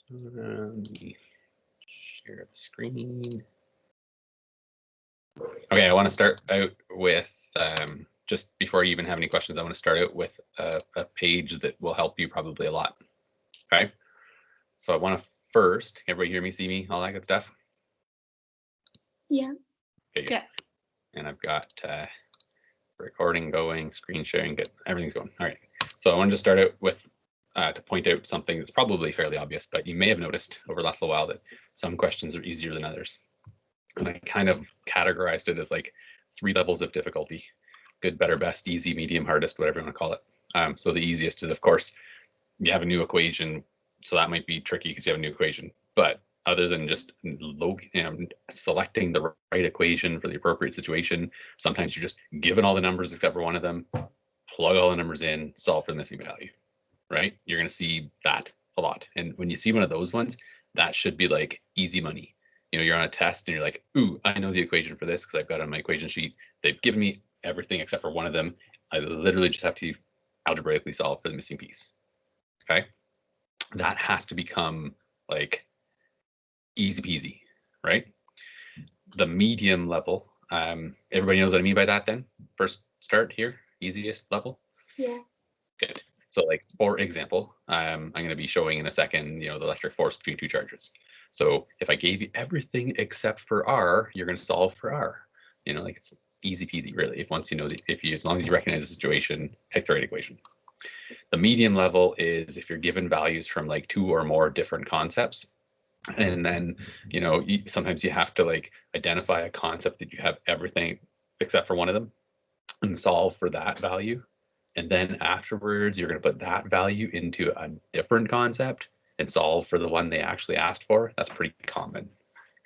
Let me share the screen. Okay, I want to start out with, just before you even have any questions, I want to start out with a page that will help you probably a lot. Okay, so I want to first, everybody hear me, see me, all that good stuff? Yeah. Okay, good. Yeah. And I've got recording going, screen sharing, good, everything's going. All right, so I wanted to start out with to point out something that's probably fairly obvious, but you may have noticed over the last little while that some questions are easier than others. And I kind of categorized it as like 3 levels of difficulty: good, better, best, easy, medium, hardest, whatever you want to call it. So the easiest is, of course, you have a new equation, so that might be tricky because you have a new equation. But other than just selecting the right equation for the appropriate situation, sometimes you're just given all the numbers except for one of them, plug all the numbers in, solve for the missing value, right? You're going to see that a lot. And when you see one of those ones, that should be like easy money. You know, you're on a test and you're like, ooh, I know the equation for this because I've got it on my equation sheet. They've given me everything except for one of them. I literally just have to algebraically solve for the missing piece. Okay. That has to become like easy peasy, right? The medium level, everybody knows what I mean by that then? First start here, easiest level? Yeah. Good. So like, for example, I'm going to be showing in a second, the electric force between 2 charges. So if I gave you everything except for R, you're going to solve for R. Like it's easy peasy, really. If once you know, as long as you recognize the situation, pick the right equation. The medium level is if you're given values from like 2 or more different concepts. And then, sometimes you have to like identify a concept that you have everything except for one of them and solve for that value. And then afterwards, you're going to put that value into a different concept and solve for the one they actually asked for. That's pretty common.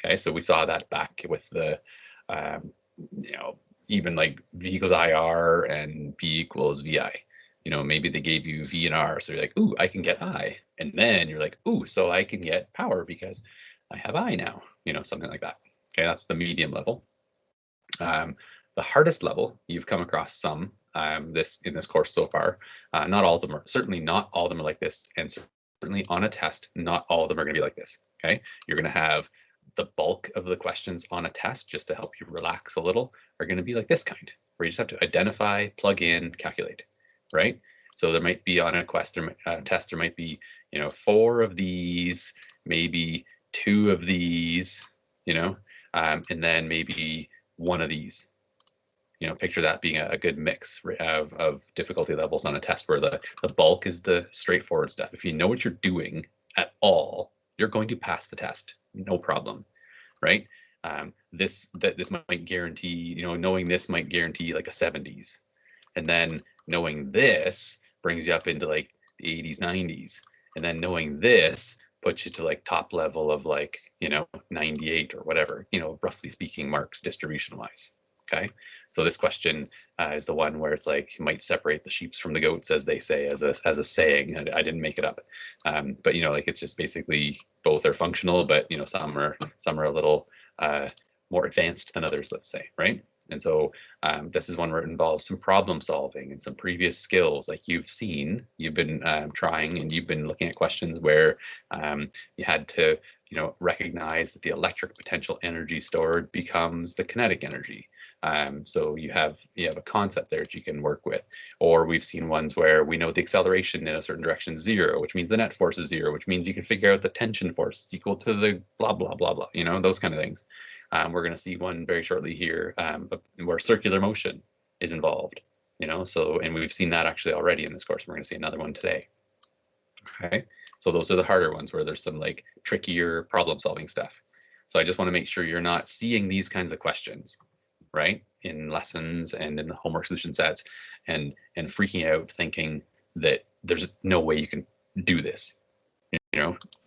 Okay, so we saw that back with the, even like V equals IR and P equals VI. Maybe they gave you V and R, so you're like, ooh, I can get I. And then you're like, ooh, so I can get power because I have I now, something like that. Okay, that's the medium level. The hardest level, you've come across some in this course so far. Not all of them are, certainly not all of them are like this, and certainly on a test, not all of them are going to be like this. Okay, you're going to have the bulk of the questions on a test, just to help you relax a little, are going to be like this kind, where you just have to identify, plug in, calculate, right? So there might be on a test, there might be 4 of these, maybe 2 of these, and then maybe 1 of these. Picture that being a good mix of difficulty levels on a test where the bulk is the straightforward stuff. If you know what you're doing at all, you're going to pass the test, no problem, right? This might guarantee, knowing this might guarantee like a 70s, and then knowing this brings you up into like the 80s, 90s, and then knowing this puts you to like top level of like 98 or whatever, roughly speaking, marks distribution wise. Okay, so this question is the one where it's like you might separate the sheep from the goats, as they say, as a saying. I didn't make it up, but like it's just basically both are functional, but some are a little more advanced than others, let's say, right? And so this is one where it involves some problem solving and some previous skills, like you've been trying, and you've been looking at questions where you had to recognize that the electric potential energy stored becomes the kinetic energy. So you have a concept there that you can work with. Or we've seen ones where we know the acceleration in a certain direction is 0, which means the net force is 0, which means you can figure out the tension force is equal to the blah, blah, blah, blah, those kind of things. We're going to see one very shortly here where circular motion is involved, and we've seen that actually already in this course. We're going to see another one today. Okay, so those are the harder ones where there's some like trickier problem solving stuff. So I just want to make sure you're not seeing these kinds of questions, right, in lessons and in the homework solution sets and freaking out thinking that there's no way you can do this.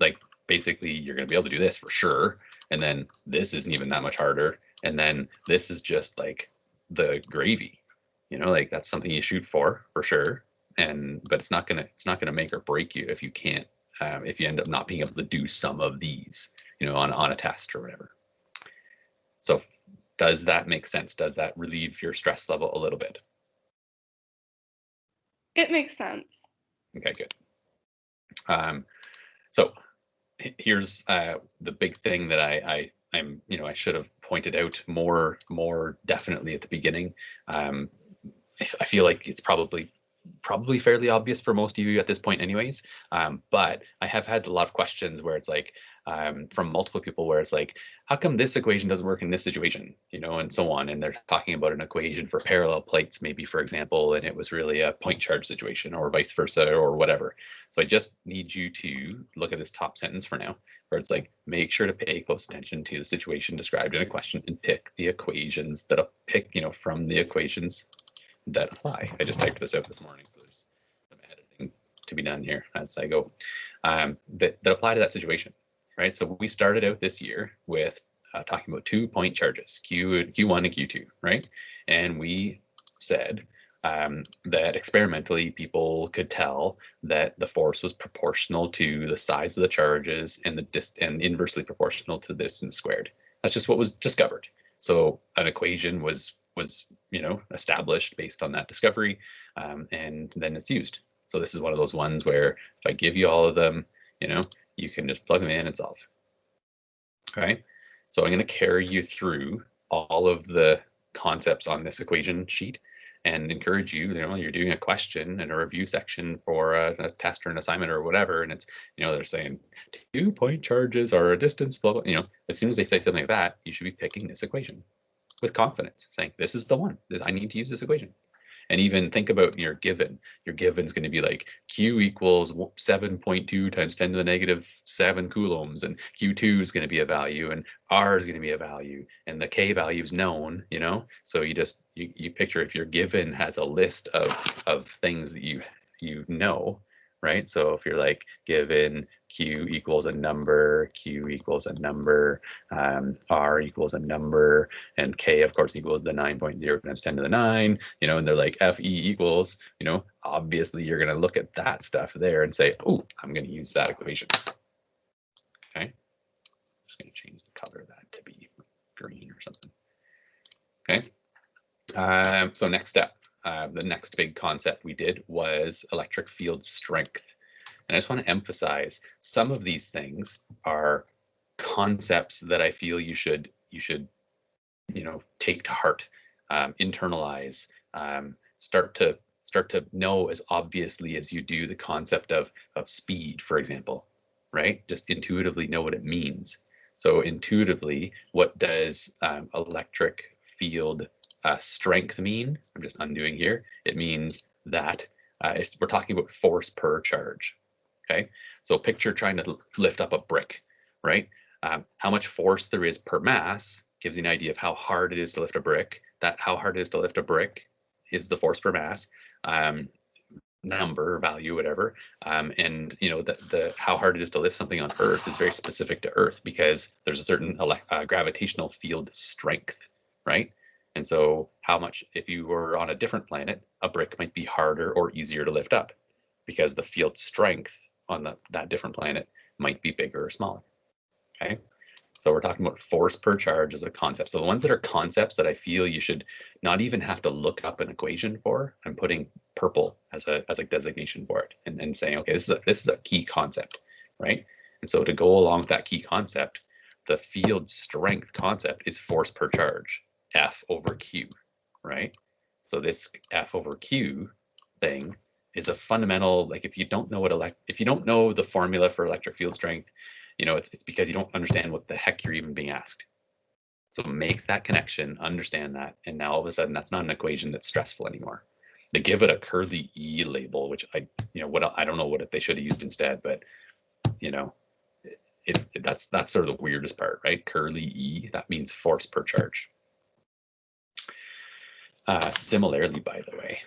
Like basically you're going to be able to do this for sure, and then this isn't even that much harder, and then this is just like the gravy. Like that's something you shoot for sure, but it's not gonna make or break you if you can't if you end up not being able to do some of these on a test or whatever. So does that make sense? Does that relieve your stress level a little bit? It makes sense. Okay, good. So here's the big thing that I'm, I should have pointed out more definitely at the beginning. I feel like it's probably fairly obvious for most of you at this point anyways. But I have had a lot of questions where it's like from multiple people where it's like, how come this equation doesn't work in this situation, and so on. And they're talking about an equation for parallel plates, maybe for example, and it was really a point charge situation or vice versa or whatever. So I just need you to look at this top sentence for now, where it's like, make sure to pay close attention to the situation described in a question and pick the equations that from the equations that apply. I just typed this out this morning, so there's some editing to be done here as I go, that apply to that situation, right? So we started out this year with talking about 2-point charges, Q1 and Q2, right? And we said that experimentally people could tell that the force was proportional to the size of the charges and and inversely proportional to the distance squared. That's just what was discovered. So an equation was established based on that discovery, and then it's used. So this is one of those ones where if I give you all of them, you can just plug them in and solve. Okay, so I'm going to carry you through all of the concepts on this equation sheet and encourage you, you're doing a question in a review section for a test or an assignment or whatever, and it's, they're saying 2-point charges are a distance, blah, blah, as soon as they say something like that, you should be picking this equation with confidence, saying this is the one that I need to use this equation. And even think about your given. Your given is going to be like Q equals 7.2 times 10 to the negative 7 coulombs, and Q2 is going to be a value, and R is going to be a value, and the K value is known, So you picture if your given has a list of things that you know, right? So if you're like given Q equals a number, Q equals a number, R equals a number, and K of course equals the 9.0 times 10 to the 9, and they're like FE equals, obviously you're going to look at that stuff there and say, oh, I'm going to use that equation. Okay. I'm just going to change the color of that to be green or something. Okay. So next step. The next big concept we did was electric field strength. And I just want to emphasize some of these things are concepts that I feel you should take to heart, internalize, start to know as obviously as you do the concept of speed, for example, right? Just intuitively know what it means. So intuitively, what does electric field strength mean? I'm just undoing here. It means that we're talking about force per charge. Okay, so picture trying to lift up a brick, right? How much force there is per mass gives you an idea of how hard it is to lift a brick. That how hard it is to lift a brick is the force per mass, number, value, whatever. And the how hard it is to lift something on Earth is very specific to Earth because there's a certain gravitational field strength, right? And so how much, if you were on a different planet, a brick might be harder or easier to lift up because the field strength on that different planet might be bigger or smaller. Okay, so we're talking about force per charge as a concept. So the ones that are concepts that I feel you should not even have to look up an equation for, I'm putting purple as a designation for it, and saying, okay, this is a key concept, right? And so to go along with that key concept, the field strength concept is force per charge, F over Q, right? So this F over Q thing is a fundamental, like if you don't know the formula for electric field strength, it's because you don't understand what the heck you're even being asked. So make that connection, understand that, and now all of a sudden that's not an equation that's stressful anymore. They give it a curly E label, which I don't know what they should have used instead, but that's sort of the weirdest part, right? Curly E, that means force per charge. Similarly, by the way,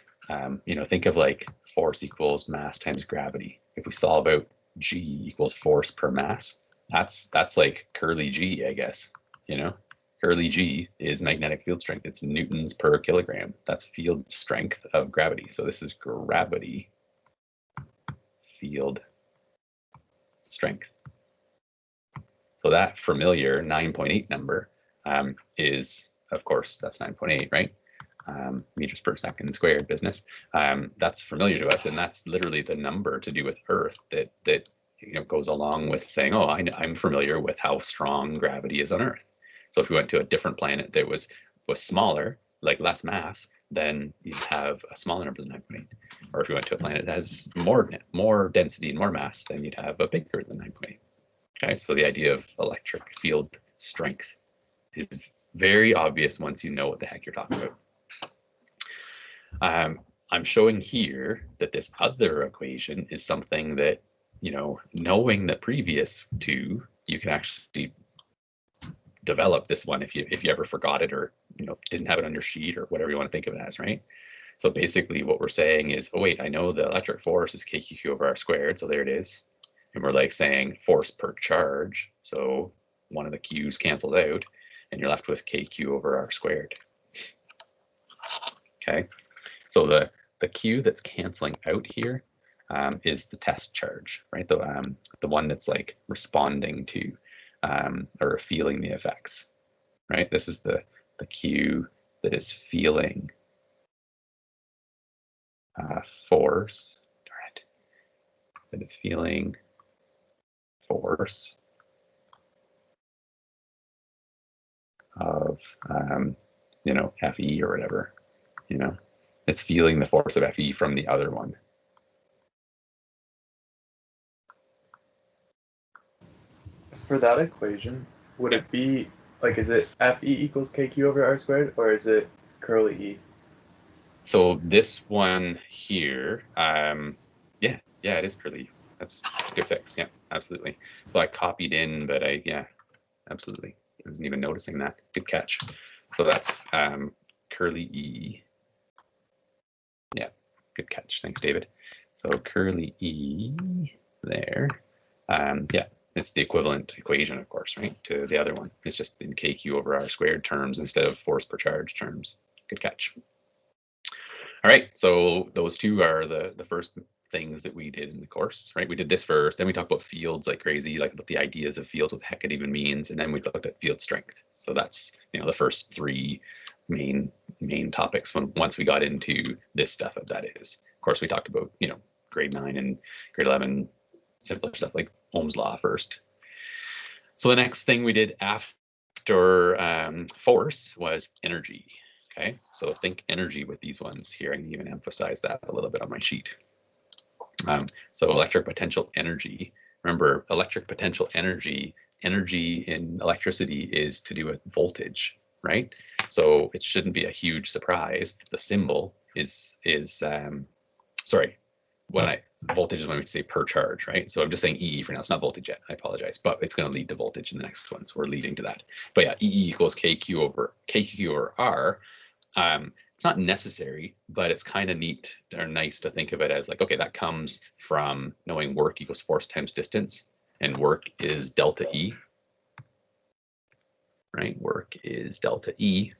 think of like force equals mass times gravity. If we solve out G equals force per mass, that's like curly G, I guess. Curly G is magnetic field strength. It's newtons per kilogram. That's field strength of gravity. So this is gravity field strength. So that familiar 9.8 number is, of course, that's 9.8, right? Meters per second squared business. That's familiar to us, and that's literally the number to do with Earth that goes along with saying, oh, I'm familiar with how strong gravity is on Earth. So if we went to a different planet that was smaller, like less mass, then you'd have a smaller number than 9.8. Or if you went to a planet that has more density and more mass, then you'd have a bigger than 9.8. Okay, so the idea of electric field strength is very obvious once you know what the heck you're talking about. I'm showing here that this other equation is something that, knowing the previous two, you can actually develop this one if you ever forgot it, or didn't have it on your sheet, or whatever you want to think of it as, right? So basically what we're saying is, oh wait, I know the electric force is kq over r squared, so there it is. And we're like saying force per charge, so one of the q's cancels out, and you're left with kq over r squared. Okay, so the q that's canceling out here is the test charge, right? The one that's like responding to or feeling the effects, right? This is the q that is feeling force, right? That is feeling force of Fe or whatever, it's feeling the force of Fe from the other one. For that equation, would it be like, is it Fe equals kq over r squared, or is it curly E? So this one here, yeah, it is curly. That's a good fix. Yeah, absolutely. So I copied in, but absolutely. I wasn't even noticing that. Good catch. So that's curly E. Yeah, good catch. Thanks, David. So curly E there. Yeah, it's the equivalent equation, of course, right, to the other one. It's just in kq over r squared terms instead of force per charge terms. Good catch. All right, so those two are the first things that we did in the course, right? We did this first, then we talked about fields like crazy, like what the ideas of fields, what the heck it even means, and then we looked at field strength. So that's the first three main topics once we got into this stuff, if that is. Of course, we talked about grade 9 and grade 11 simpler stuff like Ohm's law first. So the next thing we did after force was energy. Okay, so think energy with these ones here. I can even emphasize that a little bit on my sheet. So electric potential energy. Remember, electric potential energy in electricity is to do with voltage, right? So it shouldn't be a huge surprise that the symbol is sorry, voltage is when we say per charge, right? So I'm just saying EE for now. It's not voltage yet. I apologize, but it's going to lead to voltage in the next one. So we're leading to that. But yeah, EE equals KQ over R. It's not necessary, but it's kind of neat or nice to think of it as like, okay, that comes from knowing work equals force times distance, and work is delta E, right? Work is delta E.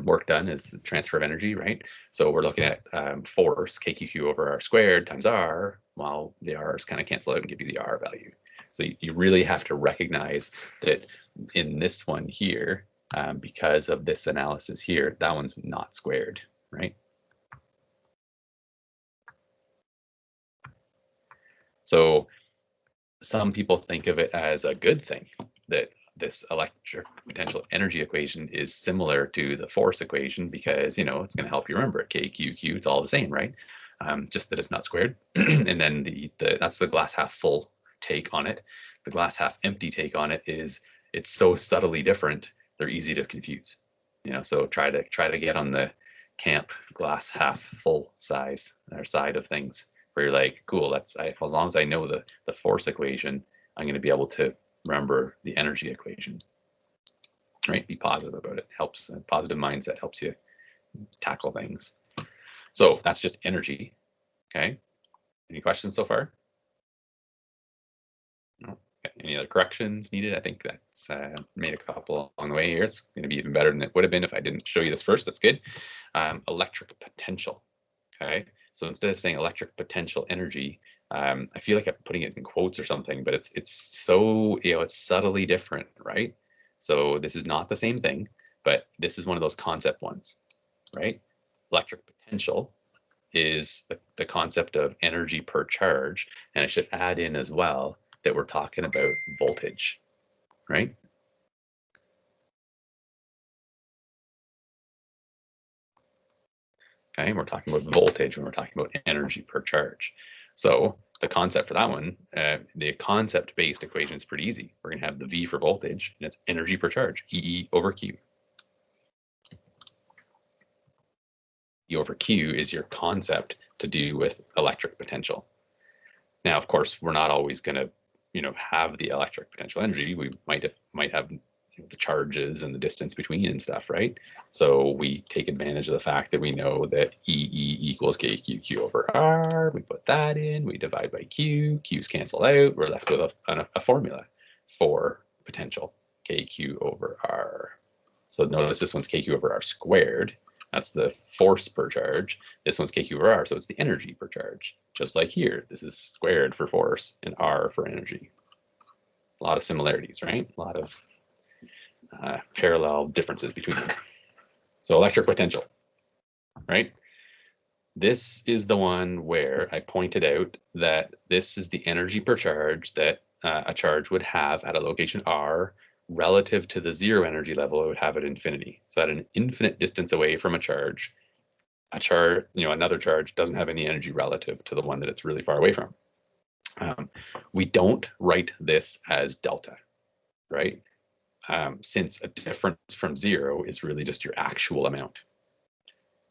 Work done is the transfer of energy, right? So we're looking at force, kq over r squared times r, while the r's kind of cancel out and give you the r value. So you really have to recognize that in this one here, because of this analysis here, that one's not squared, right? So some people think of it as a good thing that this electric potential energy equation is similar to the force equation, because it's going to help you remember it. K, Q, Q, it's all the same, right? Just that it's not squared. And then that's the glass half full take on it. The glass half empty take on it is it's so subtly different, they're easy to confuse. So try to get on the camp glass half full size or side of things, where you're like, cool, as long as I know the force equation, I'm going to be able to remember the energy equation, right? Be positive about it. Helps. A positive mindset helps you tackle things. So that's just energy. Okay. Any questions so far? No. Any other corrections needed? I think that's made a couple along the way here. It's going to be even better than it would have been if I didn't show you this first. That's good. Electric potential. Okay. So instead of saying electric potential energy, I feel like I'm putting it in quotes or something, but it's so, it's subtly different, right? So this is not the same thing, but this is one of those concept ones, right? Electric potential is the concept of energy per charge. And I should add in as well that we're talking about voltage, right? Okay, we're talking about voltage when we're talking about energy per charge. So the concept for that one, the concept-based equation is pretty easy. We're going to have the V for voltage, and it's energy per charge, E over Q. E over Q is your concept to do with electric potential. Now, of course, we're not always going to, have the electric potential energy. We might have the charges and the distance between and stuff, right? So we take advantage of the fact that we know that EE equals KQQ over R. We put that in, we divide by Q, Q's cancel out, we're left with a formula for potential, KQ over R. So notice this one's KQ over R squared. That's the force per charge. This one's KQ over R, so it's the energy per charge. Just like here, this is squared for force and R for energy. A lot of similarities, right? A lot of parallel differences between them. So electric potential, right? This is the one where I pointed out that this is the energy per charge that a charge would have at a location R relative to the zero energy level it would have at infinity. So at an infinite distance away from a charge, another charge doesn't have any energy relative to the one that it's really far away from. We don't write this as delta, right? Since a difference from zero is really just your actual amount,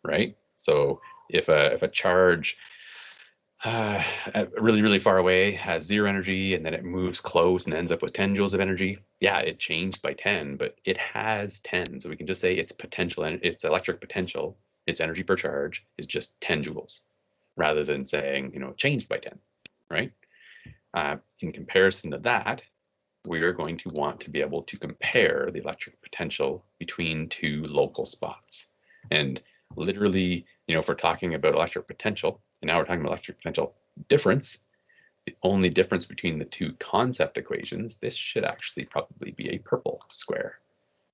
right? So if a charge really, really far away has zero energy and then it moves close and ends up with 10 joules of energy, yeah, it changed by 10, but it has 10. So we can just say its potential and its electric potential, its energy per charge is just 10 joules rather than saying, changed by 10, right? In comparison to that, we are going to want to be able to compare the electric potential between two local spots. And literally, if we're talking about electric potential, and now we're talking about electric potential difference, the only difference between the two concept equations, this should actually probably be a purple square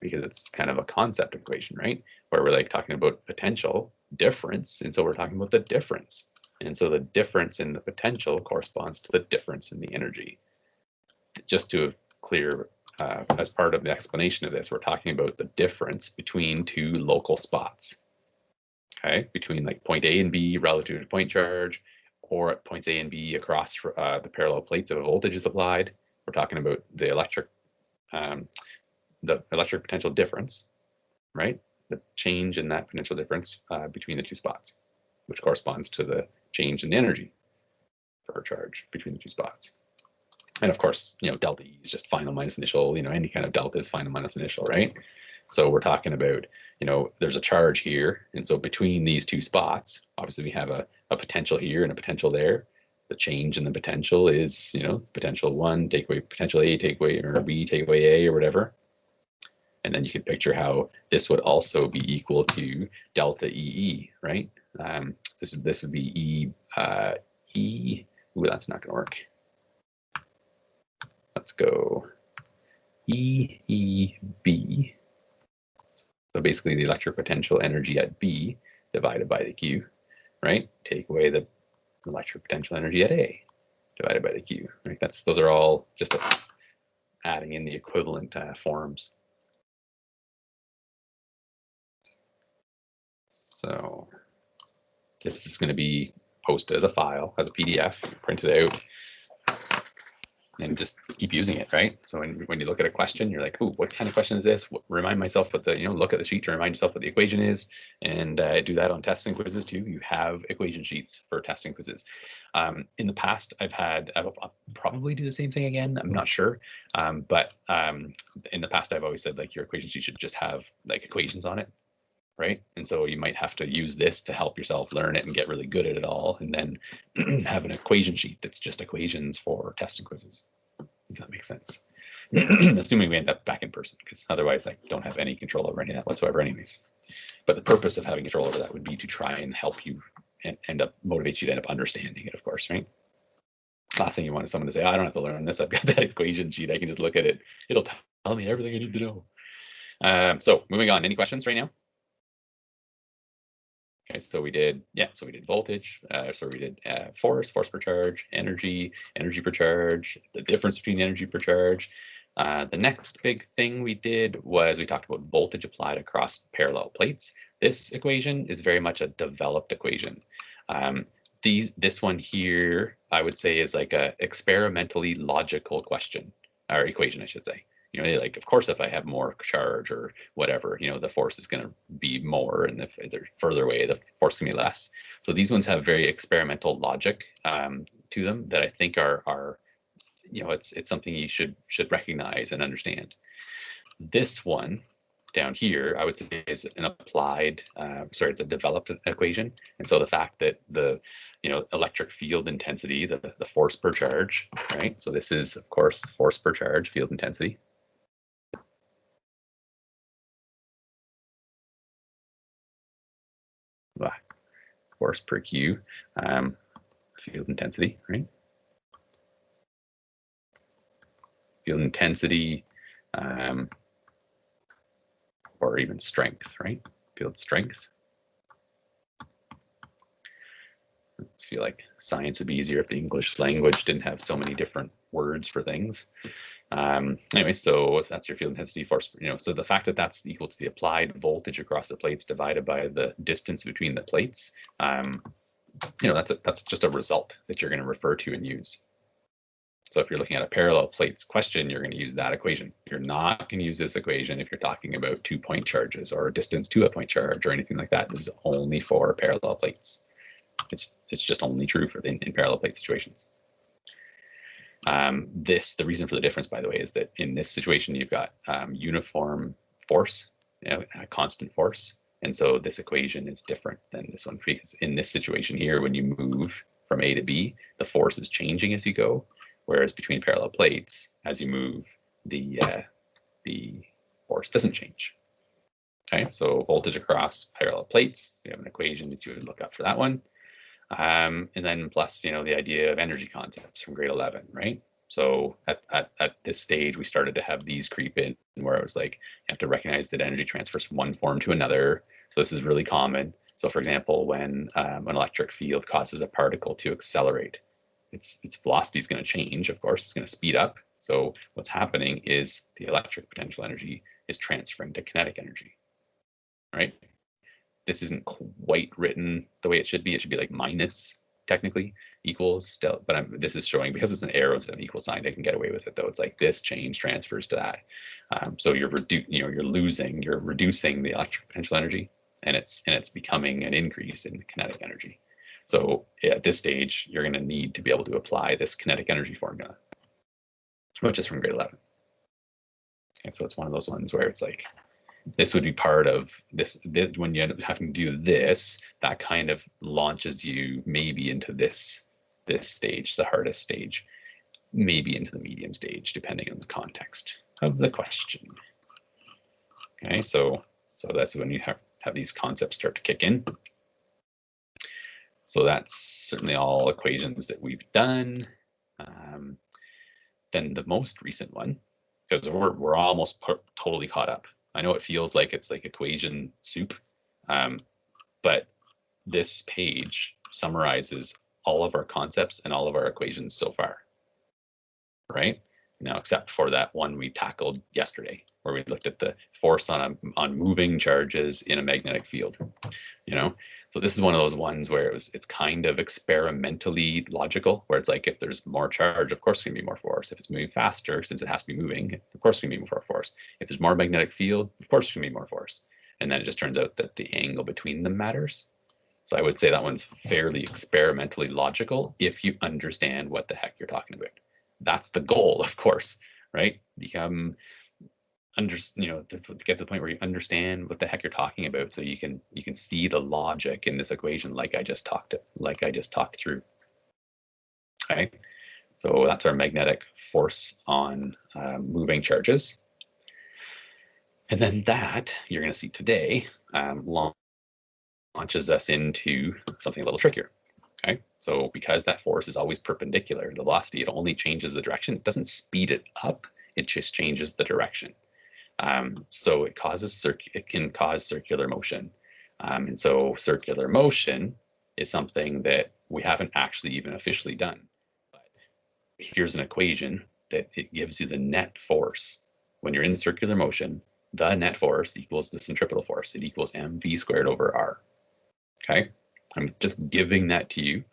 because it's kind of a concept equation, right? Where we're like talking about potential difference. And so we're talking about the difference. And so the difference in the potential corresponds to the difference in the energy. Just to clear, as part of the explanation of this, we're talking about the difference between two local spots. Okay, between like point A and B relative to point charge, or at points A and B across the parallel plates if a voltage is applied. We're talking about the electric potential difference, right? The change in that potential difference between the two spots, which corresponds to the change in the energy per charge between the two spots. And of course, delta E is just final minus initial, any kind of delta is final minus initial, right? So we're talking about, there's a charge here. And so between these two spots, obviously we have a potential here and a potential there. The change in the potential is, potential 1, take away potential A, take away, or B, take away A or whatever. And then you can picture how this would also be equal to delta EE, right? This would be E. Ooh, that's not going to work. Let's go EEB. So basically the electric potential energy at B divided by the Q, right? Take away the electric potential energy at A divided by the Q, right? Those are all just adding in the equivalent forms. So this is going to be posted as a file, as a PDF, print it out, and just keep using it, right? So when you look at a question, you're like, oh, what kind of question is this? Remind myself what the, look at the sheet to remind yourself what the equation is, and do that on tests and quizzes too. You have equation sheets for tests and quizzes. In the past, I'll probably do the same thing again. I'm not sure, but in the past, I've always said like your equation sheet should just have like equations on it, right? And so you might have to use this to help yourself learn it and get really good at it all, and then have an equation sheet that's just equations for tests and quizzes, if that makes sense. Assuming we end up back in person, because otherwise I don't have any control over any of that whatsoever anyways. But the purpose of having control over that would be to try and help you and motivate you to end up understanding it, of course, right? Last thing you want is someone to say, oh, I don't have to learn this. I've got that equation sheet. I can just look at it. It'll tell me everything I need to know. So moving on, any questions right now? Okay, so we did, so we did voltage, so we did force per charge, energy per charge, the difference between energy per charge. The next big thing we did was we talked about voltage applied across parallel plates. This equation is very much a developed equation. This one here, I would say, is like a experimentally logical question, or equation, I should say. You know, like, of course, if I have more charge or whatever, you know, the force is going to be more, and if they're further away, the force can be less. So these ones have very experimental logic to them that I think are, you know, it's something you should recognize and understand. This one down here, I would say, is an applied, sorry, it's a developed equation. And so the fact that the, you know, electric field intensity, the force per charge, right? So this is, of course, force per charge, field intensity. Force per Q, field intensity, right? Field intensity, or even strength, right? Field strength. I just feel like science would be easier if the English language didn't have so many different words for things. Anyway, so that's your field intensity force, you know, so the fact that that's equal to the applied voltage across the plates divided by the distance between the plates, you know, that's just a result that you're going to refer to and use. So if you're looking at a parallel plates question, you're going to use that equation. You're not going to use this equation if you're talking about 2-point charges or a distance to a point charge or anything like that. This is only for parallel plates. It's just only true for in parallel plate situations. The reason for the difference, by the way, is that in this situation, you've got uniform force, you know, a constant force. And so this equation is different than this one, because in this situation here, when you move from A to B, the force is changing as you go. Whereas between parallel plates, as you move, the force doesn't change. Okay, so voltage across parallel plates, you have an equation that you would look up for that one. And then plus, you know, the idea of energy concepts from grade 11, right? So at this stage, we started to have these creep in where it was like, you have to recognize that energy transfers from one form to another. So this is really common. So for example, when an electric field causes a particle to accelerate, its velocity is going to change, of course, it's going to speed up. So what's happening is the electric potential energy is transferring to kinetic energy, right? This isn't quite written the way it should be. It should be like minus, technically, equals still, but this is showing, because it's an arrow instead of an equal sign, I can get away with it though. It's like this change transfers to that. So you're reducing the electric potential energy, and it's becoming an increase in the kinetic energy. So at this stage, you're going to need to be able to apply this kinetic energy formula, which is from grade 11. Okay, so it's one of those ones where it's like, this would be part of this when you end up having to do this, that kind of launches you maybe into this stage, the hardest stage, maybe into the medium stage, depending on the context of the question. Okay, so that's when you have these concepts start to kick in. So that's certainly all equations that we've done. Then the most recent one, because we're almost totally caught up. I know it feels like it's like equation soup, but this page summarizes all of our concepts and all of our equations so far, right? Now, except for that one we tackled yesterday, where we looked at the force on moving charges in a magnetic field, you know? So this is one of those ones where it's kind of experimentally logical, where it's like, if there's more charge, of course it's gonna be more force. If it's moving faster, since it has to be moving, of course it's gonna be more force. If there's more magnetic field, of course it's gonna be more force. And then it just turns out that the angle between them matters. So I would say that one's fairly experimentally logical if you understand what the heck you're talking about. That's the goal, of course, right? To get to the point where you understand what the heck you're talking about, so you can see the logic in this equation, like I just talked through. Okay, so that's our magnetic force on moving charges, and then that you're going to see today launches us into something a little trickier. Okay, so because that force is always perpendicular to the velocity, it only changes the direction. It doesn't speed it up; it just changes the direction. So it can cause circular motion. And so circular motion is something that we haven't actually even officially done. But here's an equation that it gives you the net force. When you're in circular motion, the net force equals the centripetal force. It equals mv squared over r. Okay, I'm just giving that to you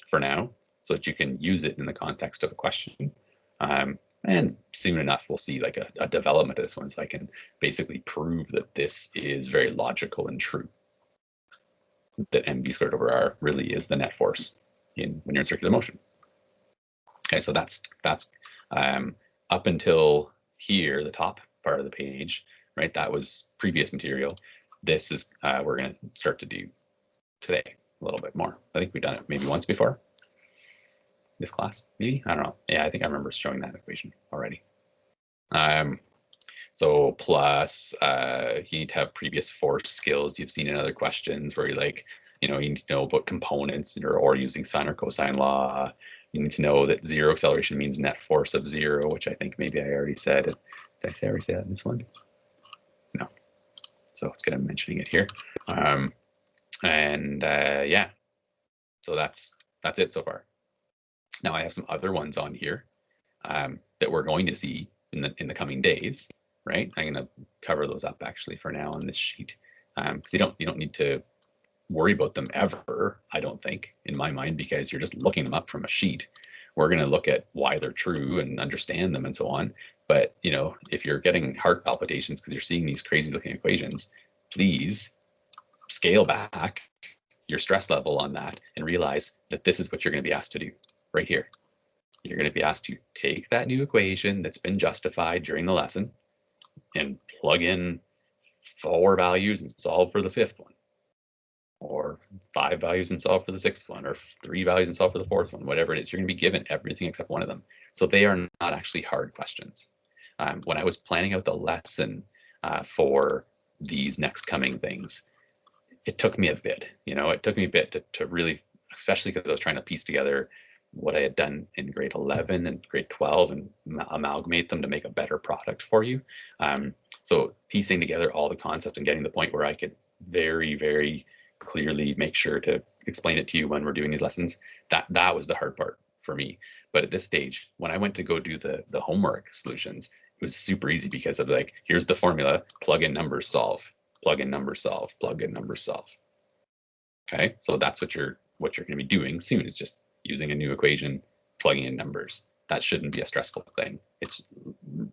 for now so that you can use it in the context of a question. And soon enough, we'll see like a development of this one, so I can basically prove that this is very logical and true, that mv squared over r really is the net force when you're in circular motion. Okay, so that's up until here, the top part of the page, right? That was previous material. This is we're going to start to do today a little bit more. I think we've done it maybe once before. This class, maybe? I don't know. Yeah, I think I remember showing that equation already. So plus, you need to have previous force skills you've seen in other questions where you're like, you need to know about components or using sine or cosine law. You need to know that zero acceleration means net force of zero, which I think maybe I already said. Did I already say that in this one? No. So it's good I'm mentioning it here. Yeah, so that's it so far. Now I have some other ones on here that we're going to see in the coming days, right? I'm going to cover those up actually for now on this sheet, because you don't need to worry about them ever, I don't think, in my mind, because you're just looking them up from a sheet. We're going to look at why they're true and understand them and so on. But if you're getting heart palpitations because you're seeing these crazy looking equations, please scale back your stress level on that and realize that this is what you're going to be asked to do right here. You're going to be asked to take that new equation that's been justified during the lesson and plug in 4 values and solve for the 5th one, or 5 values and solve for the 6th one, or 3 values and solve for the 4th one, whatever it is. You're going to be given everything except one of them. So they are not actually hard questions. When I was planning out the lesson for these next coming things, it took me a bit. It took me a bit to really, especially because I was trying to piece together what I had done in grade 11 and grade 12 and amalgamate them to make a better product for you. So piecing together all the concepts and getting to the point where I could very, very clearly make sure to explain it to you when we're doing these lessons, that was the hard part for me. But at this stage, when I went to go do the homework solutions, it was super easy because of like, here's the formula, plug in numbers, solve, plug in numbers, solve, plug in numbers, solve. Okay, so that's what you're going to be doing soon, is just using a new equation, plugging in numbers. That shouldn't be a stressful thing. It's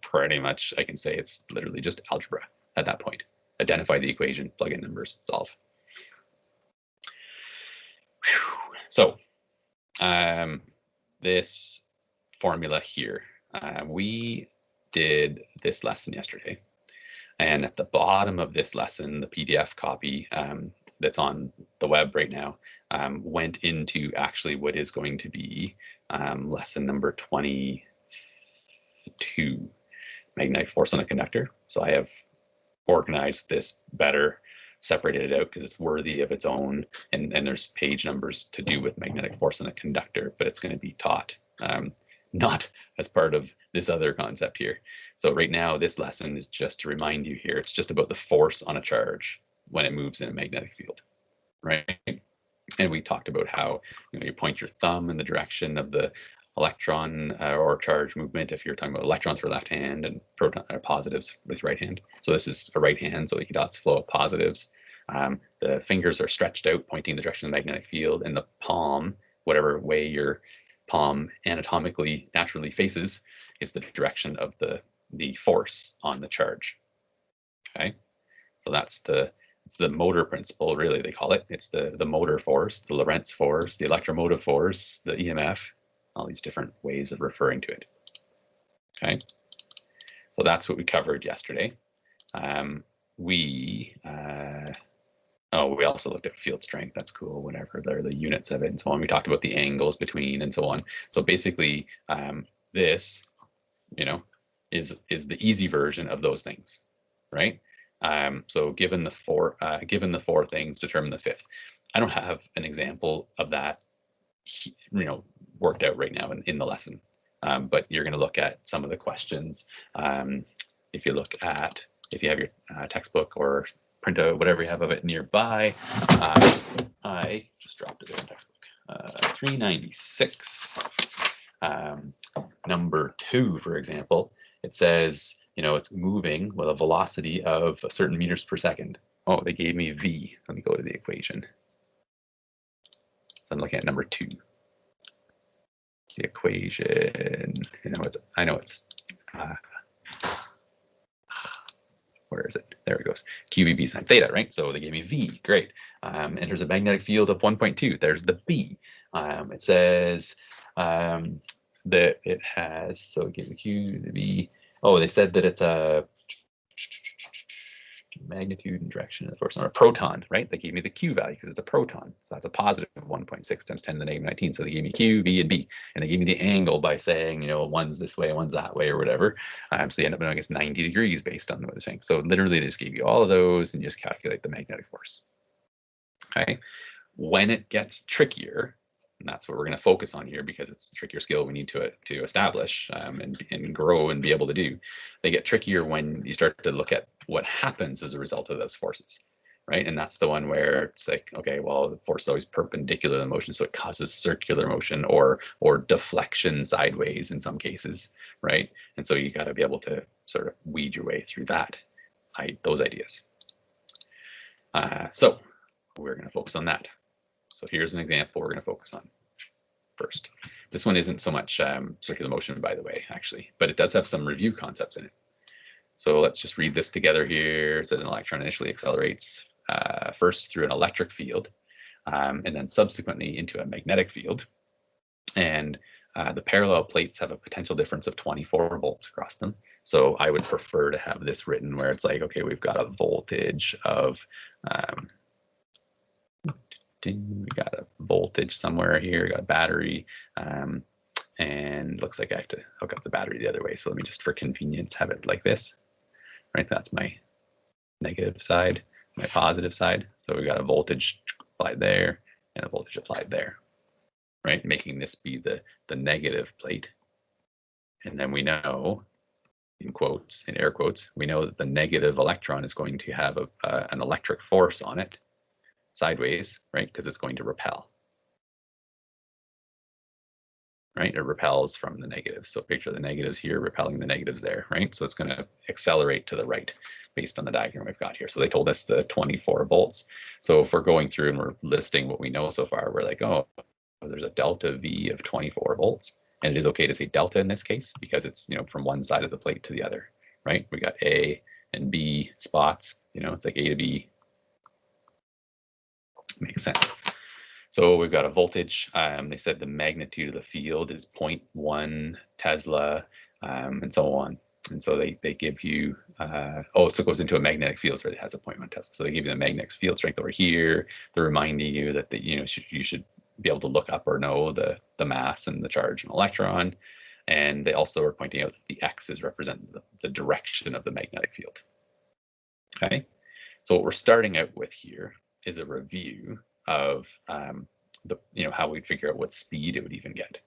pretty much, I can say it's literally just algebra at that point. Identify the equation, plug in numbers, solve. Whew. So this formula here, we did this lesson yesterday. And at the bottom of this lesson, the PDF copy that's on the web right now went into actually what is going to be lesson number 22, magnetic force on a conductor. So I have organized this better, separated it out because it's worthy of its own, and there's page numbers to do with magnetic force on a conductor, but it's going to be taught not as part of this other concept here. So right now, this lesson is just to remind you here, it's just about the force on a charge when it moves in a magnetic field, right? And we talked about how you point your thumb in the direction of the electron or charge movement if you're talking about electrons for left hand and proton or positives with right hand. So this is a right hand, so E dot's flow of positives. The fingers are stretched out, pointing the direction of the magnetic field, and the palm, whatever way your palm anatomically naturally faces, is the direction of the force on the charge. Okay, so it's the motor principle, really, they call it. It's the motor force, the Lorentz force, the electromotive force, the EMF, all these different ways of referring to it. Okay, so that's what we covered yesterday. We also looked at field strength. That's cool, whatever, they're the units of it and so on. We talked about the angles between and so on. So basically, this, is the easy version of those things, right? So given the four things, determine the 5th. I don't have an example of that, worked out right now in the lesson, but you're going to look at some of the questions. If you have your textbook or print out whatever you have of it nearby. I just dropped it in the textbook. 396. Number 2, for example, it says, it's moving with a velocity of a certain meters per second. Oh, they gave me v. Let me go to the equation. So I'm looking at number 2. The equation, I know it's where is it? There it goes. QVB sine theta, right? So they gave me V, great. And there's a magnetic field of 1.2. There's the B. It says that it has, so it gives the Q, the B. Oh, they said that it's a magnitude and direction of the force on a proton, right? They gave me the Q value because it's a proton. So that's a positive 1.6 times 10 to the negative 19. So they gave me Q, V, and B. And they gave me the angle by saying, one's this way, one's that way, or whatever. So you end up knowing it's 90 degrees based on what they're saying. So literally they just gave you all of those and you just calculate the magnetic force. Okay. When it gets trickier, and that's what we're going to focus on here because it's the trickier skill we need to establish and grow and be able to do. They get trickier when you start to look at what happens as a result of those forces, right? And that's the one where it's like, okay, well, the force is always perpendicular to the motion, so it causes circular motion or deflection sideways in some cases, right? And so you got to be able to sort of weed your way through those ideas. So we're going to focus on that. So here's an example we're going to focus on first. This one isn't so much circular motion, by the way, actually, but it does have some review concepts in it. So let's just read this together here. It says an electron initially accelerates first through an electric field and then subsequently into a magnetic field. And the parallel plates have a potential difference of 24 volts across them. So I would prefer to have this written where it's like, okay, we've got a voltage of we got a voltage somewhere here, we got a battery, and looks like I have to hook up the battery the other way. So let me just, for convenience, have it like this, right? That's my negative side, my positive side. So we got a voltage applied there and a voltage applied there, right? Making this be the negative plate. And then we know, in quotes, in air quotes, we know that the negative electron is going to have an electric force on it sideways, right? Because it's going to repel, right? It repels from the negatives. So picture the negatives here repelling the negatives there, right? So it's going to accelerate to the right based on the diagram we've got here. So they told us the 24 volts. So if we're going through and we're listing what we know so far, we're like, oh, there's a delta V of 24 volts. And it is okay to say delta in this case because it's, from one side of the plate to the other, right? We got A and B spots, it's like A to B. Makes sense. So we've got a voltage. They said the magnitude of the field is 0.1 Tesla, and so on. And so they give you, so it goes into a magnetic field where it has a 0.1 Tesla. So they give you the magnetic field strength over here. They're reminding you that you should be able to look up or know the mass and the charge and electron. And they also are pointing out that the X's represent the direction of the magnetic field. Okay. So what we're starting out with here is a review of how we'd figure out what speed it would even get.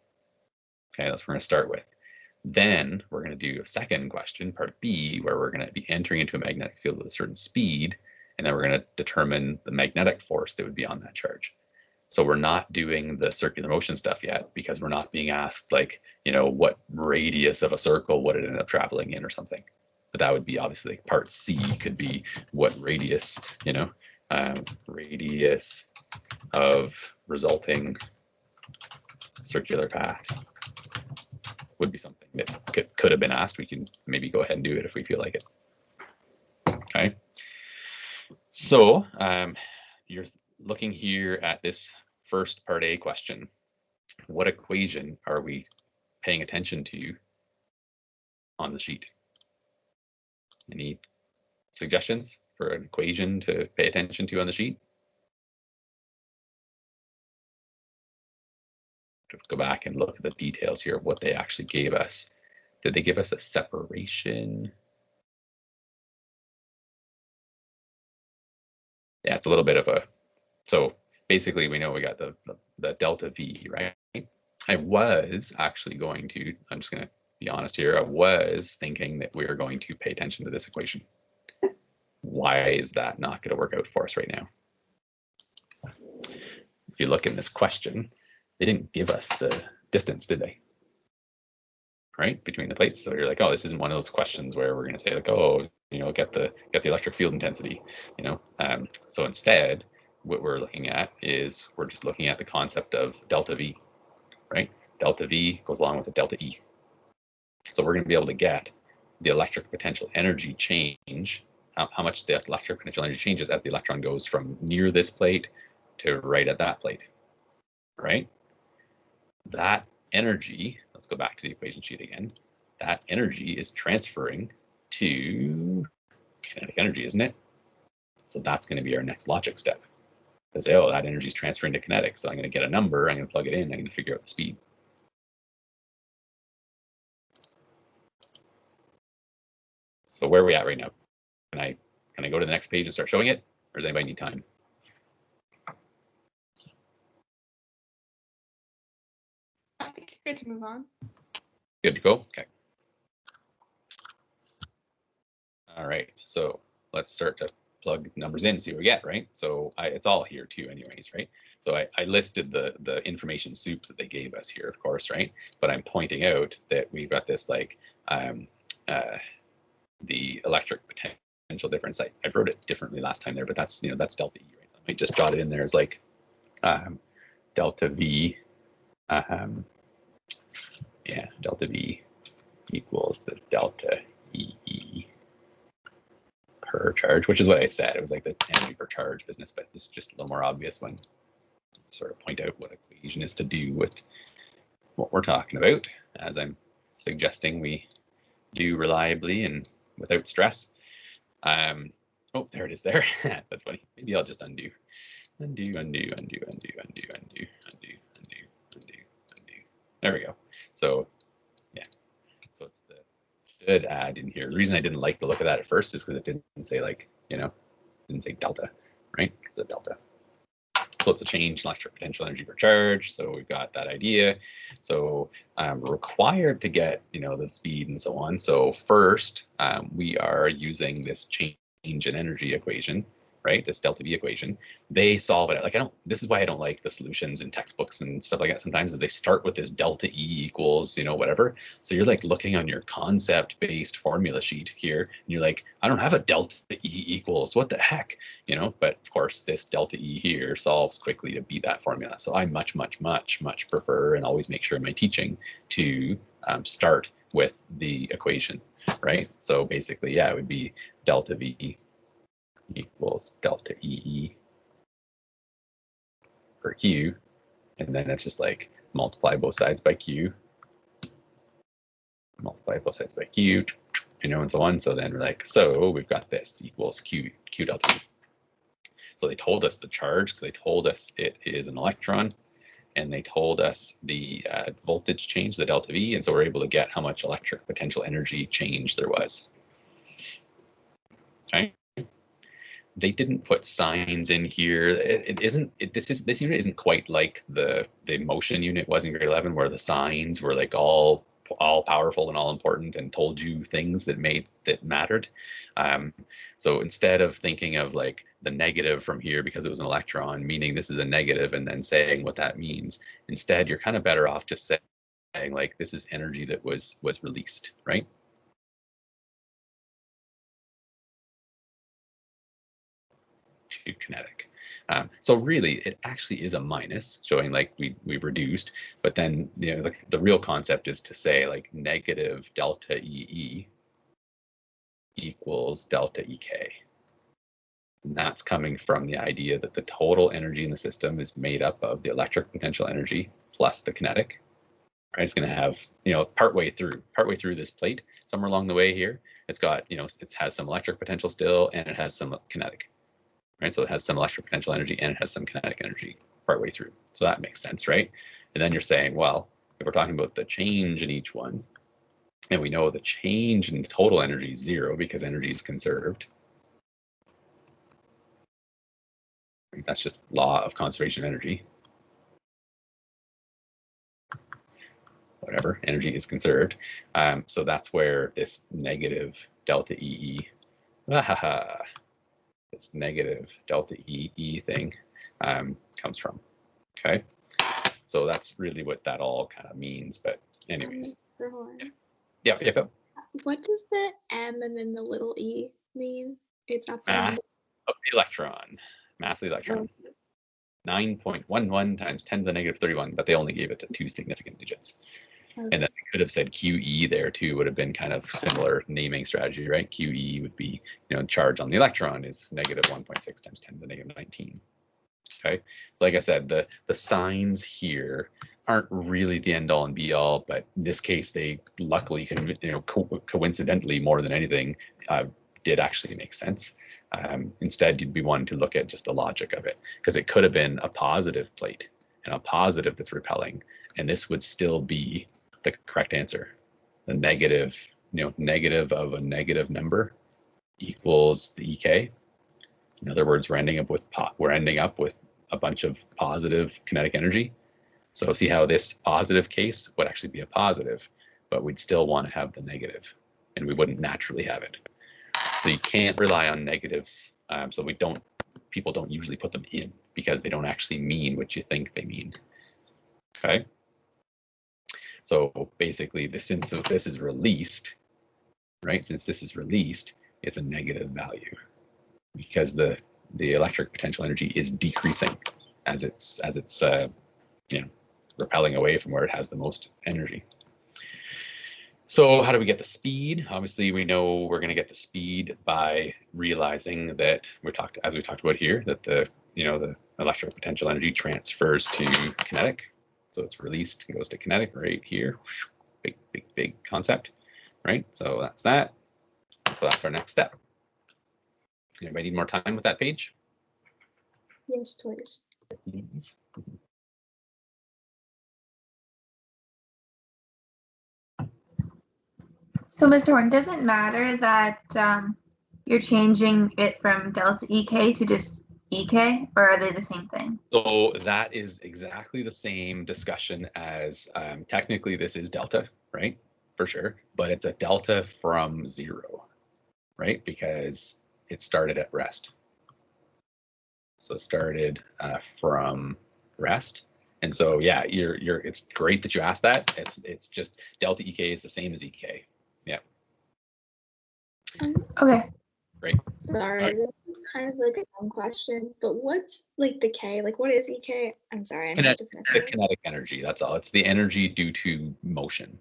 Okay, that's what we're going to start with. Then we're going to do a second question, part B, where we're going to be entering into a magnetic field with a certain speed, and then we're going to determine the magnetic force that would be on that charge. So we're not doing the circular motion stuff yet because we're not being asked like, what radius of a circle would it end up traveling in or something. But that would be obviously like part C could be what radius, radius of resulting circular path would be something that could have been asked. We can maybe go ahead and do it if we feel like it. Okay. So you're looking here at this first part A question. What equation are we paying attention to on the sheet? Any suggestions for an equation to pay attention to on the sheet? Go back and look at the details here of what they actually gave us. Did they give us a separation? Yeah, it's a little bit of a, so basically we know we got the delta V, right? I was actually going to, I'm just going to be honest here, I was thinking that we were going to pay attention to this equation. Why is that not going to work out for us right now? If you look in this question, they didn't give us the distance, did they? Right, between the plates. So you're like, oh, this isn't one of those questions where we're going to say like, oh, get the electric field intensity, So instead, what we're looking at is we're just looking at the concept of delta V, right? Delta V goes along with a delta E. So we're going to be able to get the electric potential energy change, how much the electric potential energy changes as the electron goes from near this plate to right at that plate, right? That energy, let's go back to the equation sheet again. That energy is transferring to kinetic energy, isn't it? So that's going to be our next logic step. To say, oh, that energy is transferring to kinetic. So I'm going to get a number, I'm going to plug it in, I'm going to figure out the speed. So where are we at right now? Can I go to the next page and start showing it? Or does anybody need time? I think you're good to move on. Good to go? Okay. All right, so let's start to plug numbers in, see what we get, right? So it's all here too anyways, right? So I listed the information soup that they gave us here, of course, right? But I'm pointing out that we've got this like the electric potential difference. I wrote it differently last time there, but that's that's delta E, right? So I might just jot it in there as like delta V, delta V equals the delta EE per charge, which is what I said. It was like the energy per charge business, but it's just a little more obvious when you sort of point out what equation is to do with what we're talking about, as I'm suggesting we do reliably and without stress. Oh, there it is there. That's funny. Maybe I'll just undo. Undo. There we go. So yeah, so it's the should add in here. The reason I didn't like the look of that at first is because it didn't say like, didn't say delta, right? It's a delta. So it's a change in electric potential energy per charge. So we've got that idea. So we're required to get, the speed and so on. So first, we are using this change in energy equation, right? This delta V equation. They solve it. Like this is why I don't like the solutions in textbooks and stuff like that sometimes, is they start with this delta E equals, whatever. So you're like looking on your concept based formula sheet here and you're like, I don't have a delta E equals, what the heck? But of course this delta E here solves quickly to beat that formula. So I much prefer and always make sure in my teaching to start with the equation, right? So basically, yeah, it would be delta V equals delta EE per Q, and then it's just like multiply both sides by Q, and so on. So then we're like, so we've got this equals Q delta E. So they told us the charge because they told us it is an electron, and they told us the voltage change, the delta V, and so we're able to get how much electric potential energy change there was. Okay. They didn't put signs in here. This unit isn't quite like the motion unit was in grade 11, where the signs were like all powerful and all important and told you things that mattered. So instead of thinking of like the negative from here because it was an electron, meaning this is a negative, and then saying what that means, instead you're kind of better off just saying like this is energy that was released, right? To kinetic. So really, it actually is a minus, showing like we reduced, but then the real concept is to say like negative delta EE equals delta EK. And that's coming from the idea that the total energy in the system is made up of the electric potential energy plus the kinetic. Right? It's going to have, partway through this plate, somewhere along the way here, it's got, it has some electric potential still, and it has some kinetic. Right, so it has some electric potential energy and it has some kinetic energy partway through. So that makes sense, right? And then you're saying, well, if we're talking about the change in each one, and we know the change in total energy is 0 because energy is conserved. That's just law of conservation of energy. Whatever, energy is conserved. So that's where this negative delta EE, this negative delta E thing comes from. Okay, so that's really what that all kind of means. But anyways, yeah. What does the M and then the little e mean? It's up Mass of the electron, mass of the electron. 9.11 times 10 to the negative 31, but they only gave it to 2 significant digits. Okay. And then they could have said QE there too, would have been kind of similar naming strategy, right? QE would be, charge on the electron is negative 1.6 times 10 to the negative 19. Okay, so like I said, the signs here aren't really the end all and be all, but in this case, they luckily, coincidentally more than anything, did actually make sense. Instead, you'd be wanting to look at just the logic of it, because it could have been a positive plate and a positive that's repelling, and this would still be the correct answer. The negative, negative of a negative number equals the EK. In other words, we're ending up with a bunch of positive kinetic energy. So see how this positive case would actually be a positive, but we'd still want to have the negative, and we wouldn't naturally have it. So you can't rely on negatives. So people don't usually put them in because they don't actually mean what you think they mean. Okay. So basically, since this is released, right? Since this is released, it's a negative value because the electric potential energy is decreasing as it's repelling away from where it has the most energy. So how do we get the speed? Obviously, we know we're going to get the speed by realizing that as we talked about here, that the electric potential energy transfers to kinetic. So it's released and goes to kinetic right here. Big concept, right? So that's that. So that's our next step. Anybody need more time with that page? Yes, please. So, Mr. Horn, does it matter that you're changing it from delta EK to just EK, or are they the same thing? So that is exactly the same discussion as technically this is delta, right? For sure, but it's a delta from 0, right? Because it started at rest. So it started from rest. And so, yeah, it's great that you asked that. It's just delta EK is the same as EK. Yeah. Okay. Great. Sorry, Right. this is kind of like a dumb question, but what's like the K? Like, what is EK? I'm sorry, I must have missed it. Kinetic energy, that's all. It's the energy due to motion.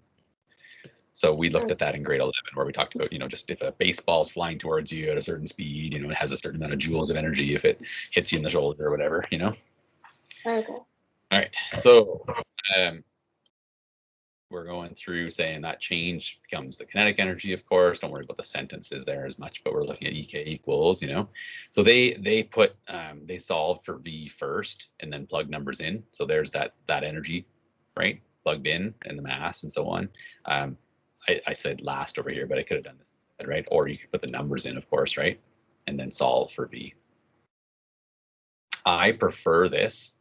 So we looked at that in grade 11, where we talked about, just if a baseball is flying towards you at a certain speed, it has a certain amount of joules of energy if it hits you in the shoulder or whatever, Okay. All right. So we're going through saying that change becomes the kinetic energy, of course. Don't worry about the sentences there as much, but we're looking at EK equals, So they solved for V first and then plug numbers in. So there's that energy, right? Plugged in and the mass and so on. I said last over here, but I could have done this instead, right? Or you could put the numbers in, of course, right? And then solve for V. I prefer this.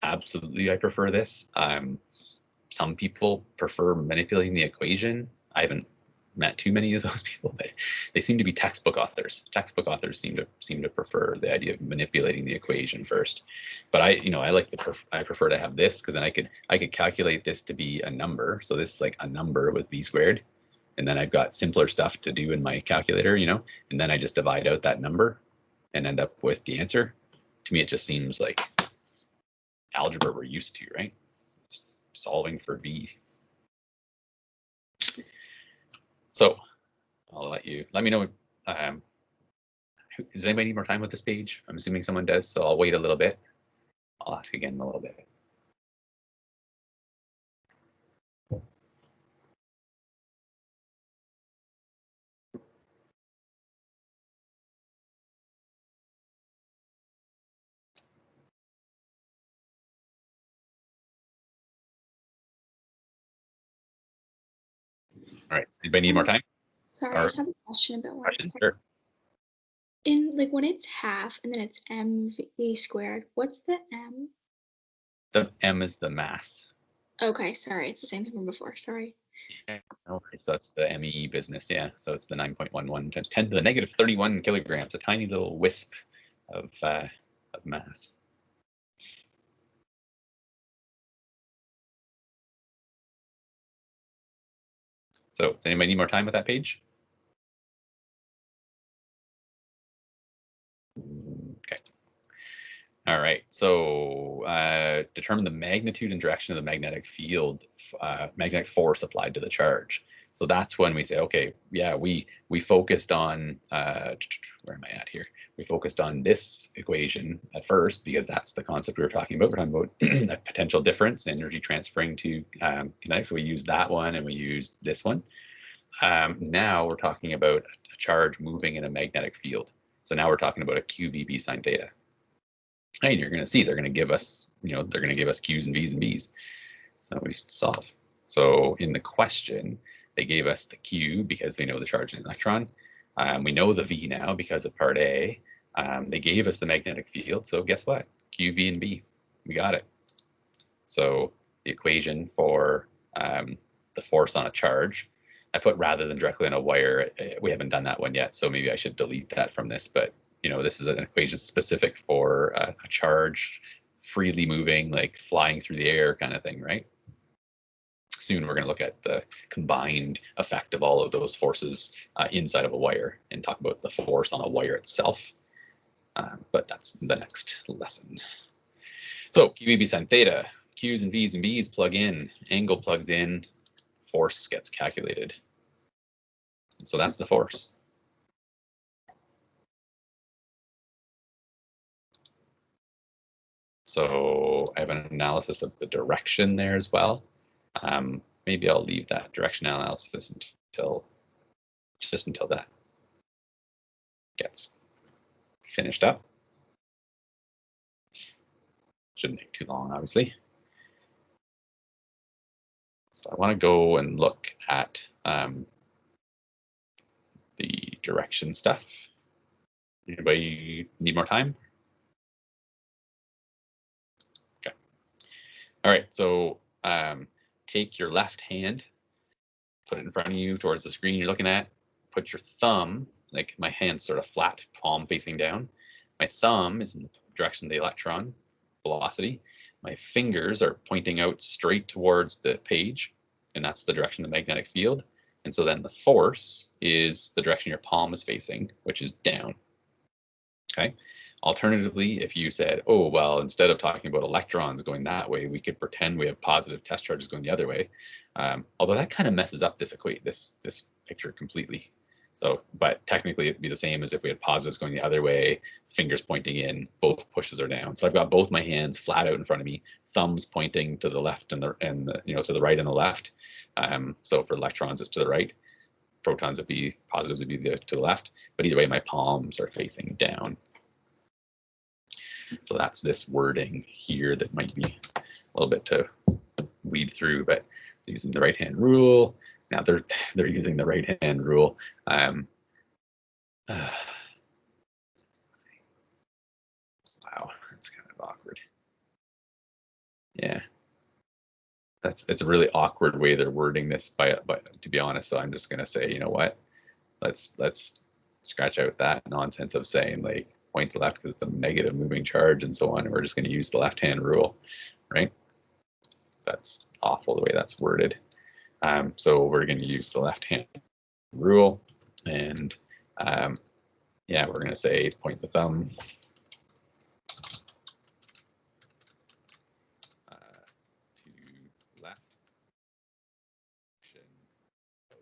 Absolutely, I prefer this. Some people prefer manipulating the equation. I haven't met too many of those people, but they seem to be textbook authors. Textbook authors seem to prefer the idea of manipulating the equation first. But I prefer to have this, because then I could calculate this to be a number. So this is like a number with V squared. And then I've got simpler stuff to do in my calculator, and then I just divide out that number and end up with the answer. To me, it just seems like algebra we're used to, right? Solving for V. So I'll let me know. Does anybody need more time with this page? I'm assuming someone does, so I'll wait a little bit. I'll ask again in a little bit. All right, does anybody need more time? Sorry, I just have a question about one. Sure. In like when it's half and then it's mv squared, what's the m? The m is the mass. Okay, sorry, it's the same thing from before. Sorry. Yeah, okay, so that's the ME business, yeah. So it's the 9.11 times 10 to the negative 31 kilograms, a tiny little wisp of mass. So does anybody need more time with that page? Okay. All right, so determine the magnitude and direction of the magnetic field, magnetic force applied to the charge. So that's when we say, okay, yeah, we focused on, where am I at here? We focused on this equation at first because that's the concept we were talking about. We're talking about a potential difference, energy transferring to kinetic. So we used that one and we used this one. Now we're talking about a charge moving in a magnetic field. So now we're talking about a QVB sine theta. And you're going to see they're going to give us, they're going to give us Q's and V's and B's. So we solve. So in the question, they gave us the Q because they know the charge in an electron. We know the V now because of part A. They gave us the magnetic field. So guess what? Q, V, and B. We got it. So the equation for the force on a charge, I put rather than directly on a wire. We haven't done that one yet, so maybe I should delete that from this. But this is an equation specific for a charge freely moving, like flying through the air kind of thing, right? Soon we're going to look at the combined effect of all of those forces inside of a wire and talk about the force on a wire itself. But that's the next lesson. So QVB sine theta, Q's and V's and B's plug in, angle plugs in, force gets calculated. So that's the force. So I have an analysis of the direction there as well. Maybe I'll leave that direction analysis until that gets finished up. Shouldn't take too long, obviously. So I want to go and look at the direction stuff. Anybody need more time? Okay. All right, so take your left hand, put it in front of you towards the screen you're looking at, put your thumb, like my hand's sort of flat, palm facing down. My thumb is in the direction of the electron velocity. My fingers are pointing out straight towards the page, and that's the direction of the magnetic field. And so then the force is the direction your palm is facing, which is down. Okay. Alternatively, if you said, oh, well, instead of talking about electrons going that way, we could pretend we have positive test charges going the other way. Although that kind of messes up this picture completely. So, but technically it'd be the same as if we had positives going the other way, fingers pointing in, both pushes are down. So I've got both my hands flat out in front of me, thumbs pointing to the left and to the right and the left. So for electrons, it's to the right. Protons would be positives would be to the left. But either way, my palms are facing down. So that's this wording here that might be a little bit to weed through, but using the right-hand rule. Now they're using the right-hand rule. Wow, that's kind of awkward. Yeah, it's a really awkward way they're wording this. But to be honest, so I'm just gonna say, you know what? Let's scratch out that nonsense of saying like point to the left because it's a negative moving charge and so on. And we're just going to use the left-hand rule, right? That's awful the way that's worded. So we're going to use the left-hand rule, and yeah, we're going to say point the thumb to left of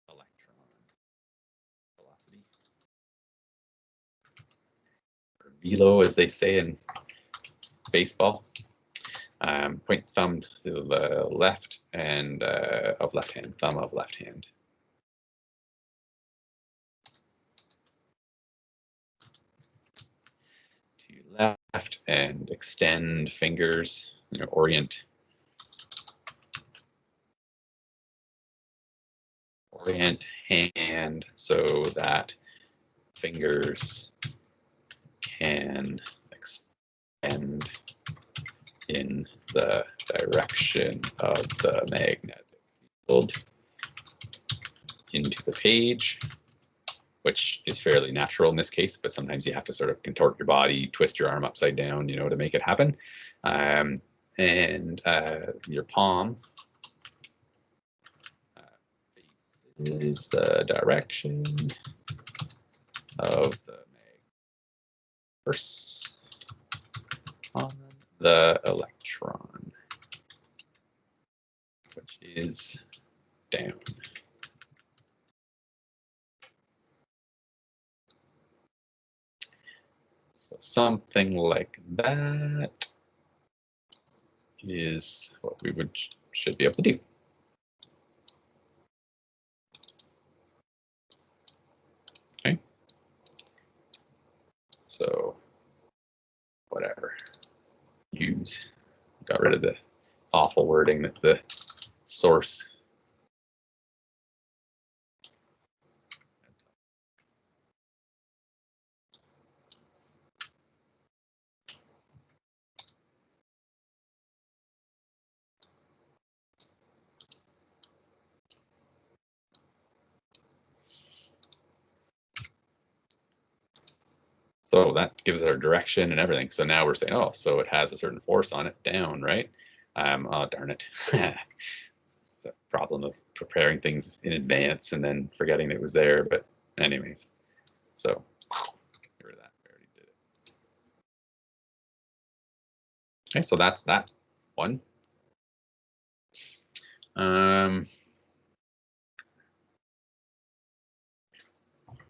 electron velocity. Or velo, as they say in baseball. Point thumb to the left and of left hand, thumb of left hand. To left and extend fingers, orient hand so that fingers can extend in the direction of the magnetic into the page, which is fairly natural in this case, but sometimes you have to sort of contort your body, twist your arm upside down, you know, to make it happen. And your palm is the direction of the force on the electron, which is down. So something like that is what we should be able to do. Okay. So whatever. Got rid of the awful wording that the source. So that gives it our direction and everything. So now we're saying, oh, so it has a certain force on it down, right? Oh, darn it. It's a problem of preparing things in advance and then forgetting it was there. But anyways, so get rid of that. We already did it. Okay, so that's that one.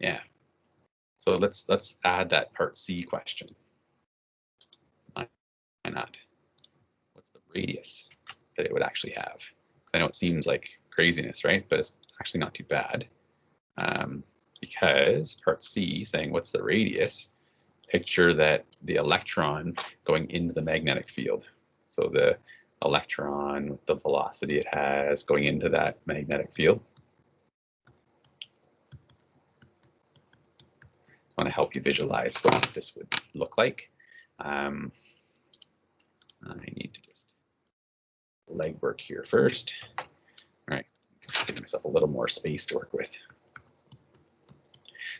Yeah. So let's add that part C question. Why not? What's the radius that it would actually have? Because I know it seems like craziness, right? But it's actually not too bad. Because part C saying what's the radius, picture that the electron going into the magnetic field. So the electron with the velocity it has going into that magnetic field. I want to help you visualize what this would look like. I need to just legwork here first. All right, give myself a little more space to work with.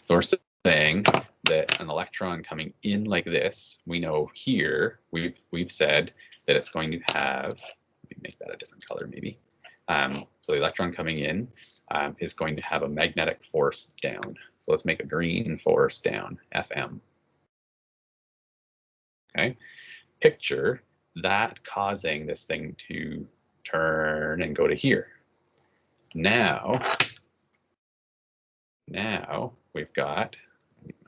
So we're saying that an electron coming in like this, we know here we've said that it's going to have. Let me make that a different color, maybe. So the electron coming in is going to have a magnetic force down. So let's make a green force down, Fm. Okay, picture that causing this thing to turn and go to here. Now we've got,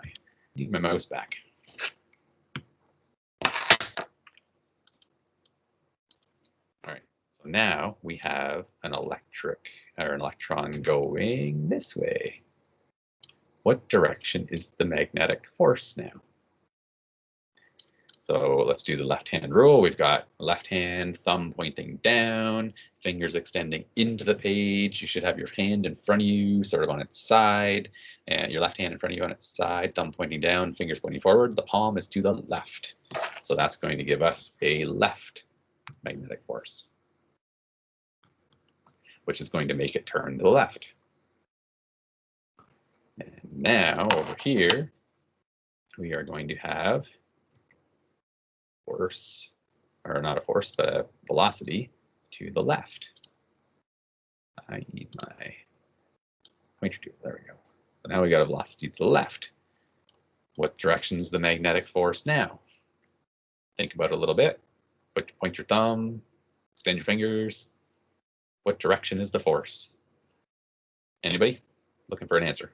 I need my mouse back. All right, so now we have an electron going this way. What direction is the magnetic force now? So let's do the left-hand rule. We've got left hand, thumb pointing down, fingers extending into the page. You should have your hand in front of you, sort of on its side, and your left hand in front of you on its side, thumb pointing down, fingers pointing forward. The palm is to the left. So that's going to give us a left magnetic force, which is going to make it turn to the left. And now over here, we are going to have force, or not a force, but a velocity to the left. I need my pointer tool. There we go. So now we got a velocity to the left. What direction is the magnetic force now? Think about it a little bit. Point your thumb, extend your fingers. What direction is the force? Anybody looking for an answer?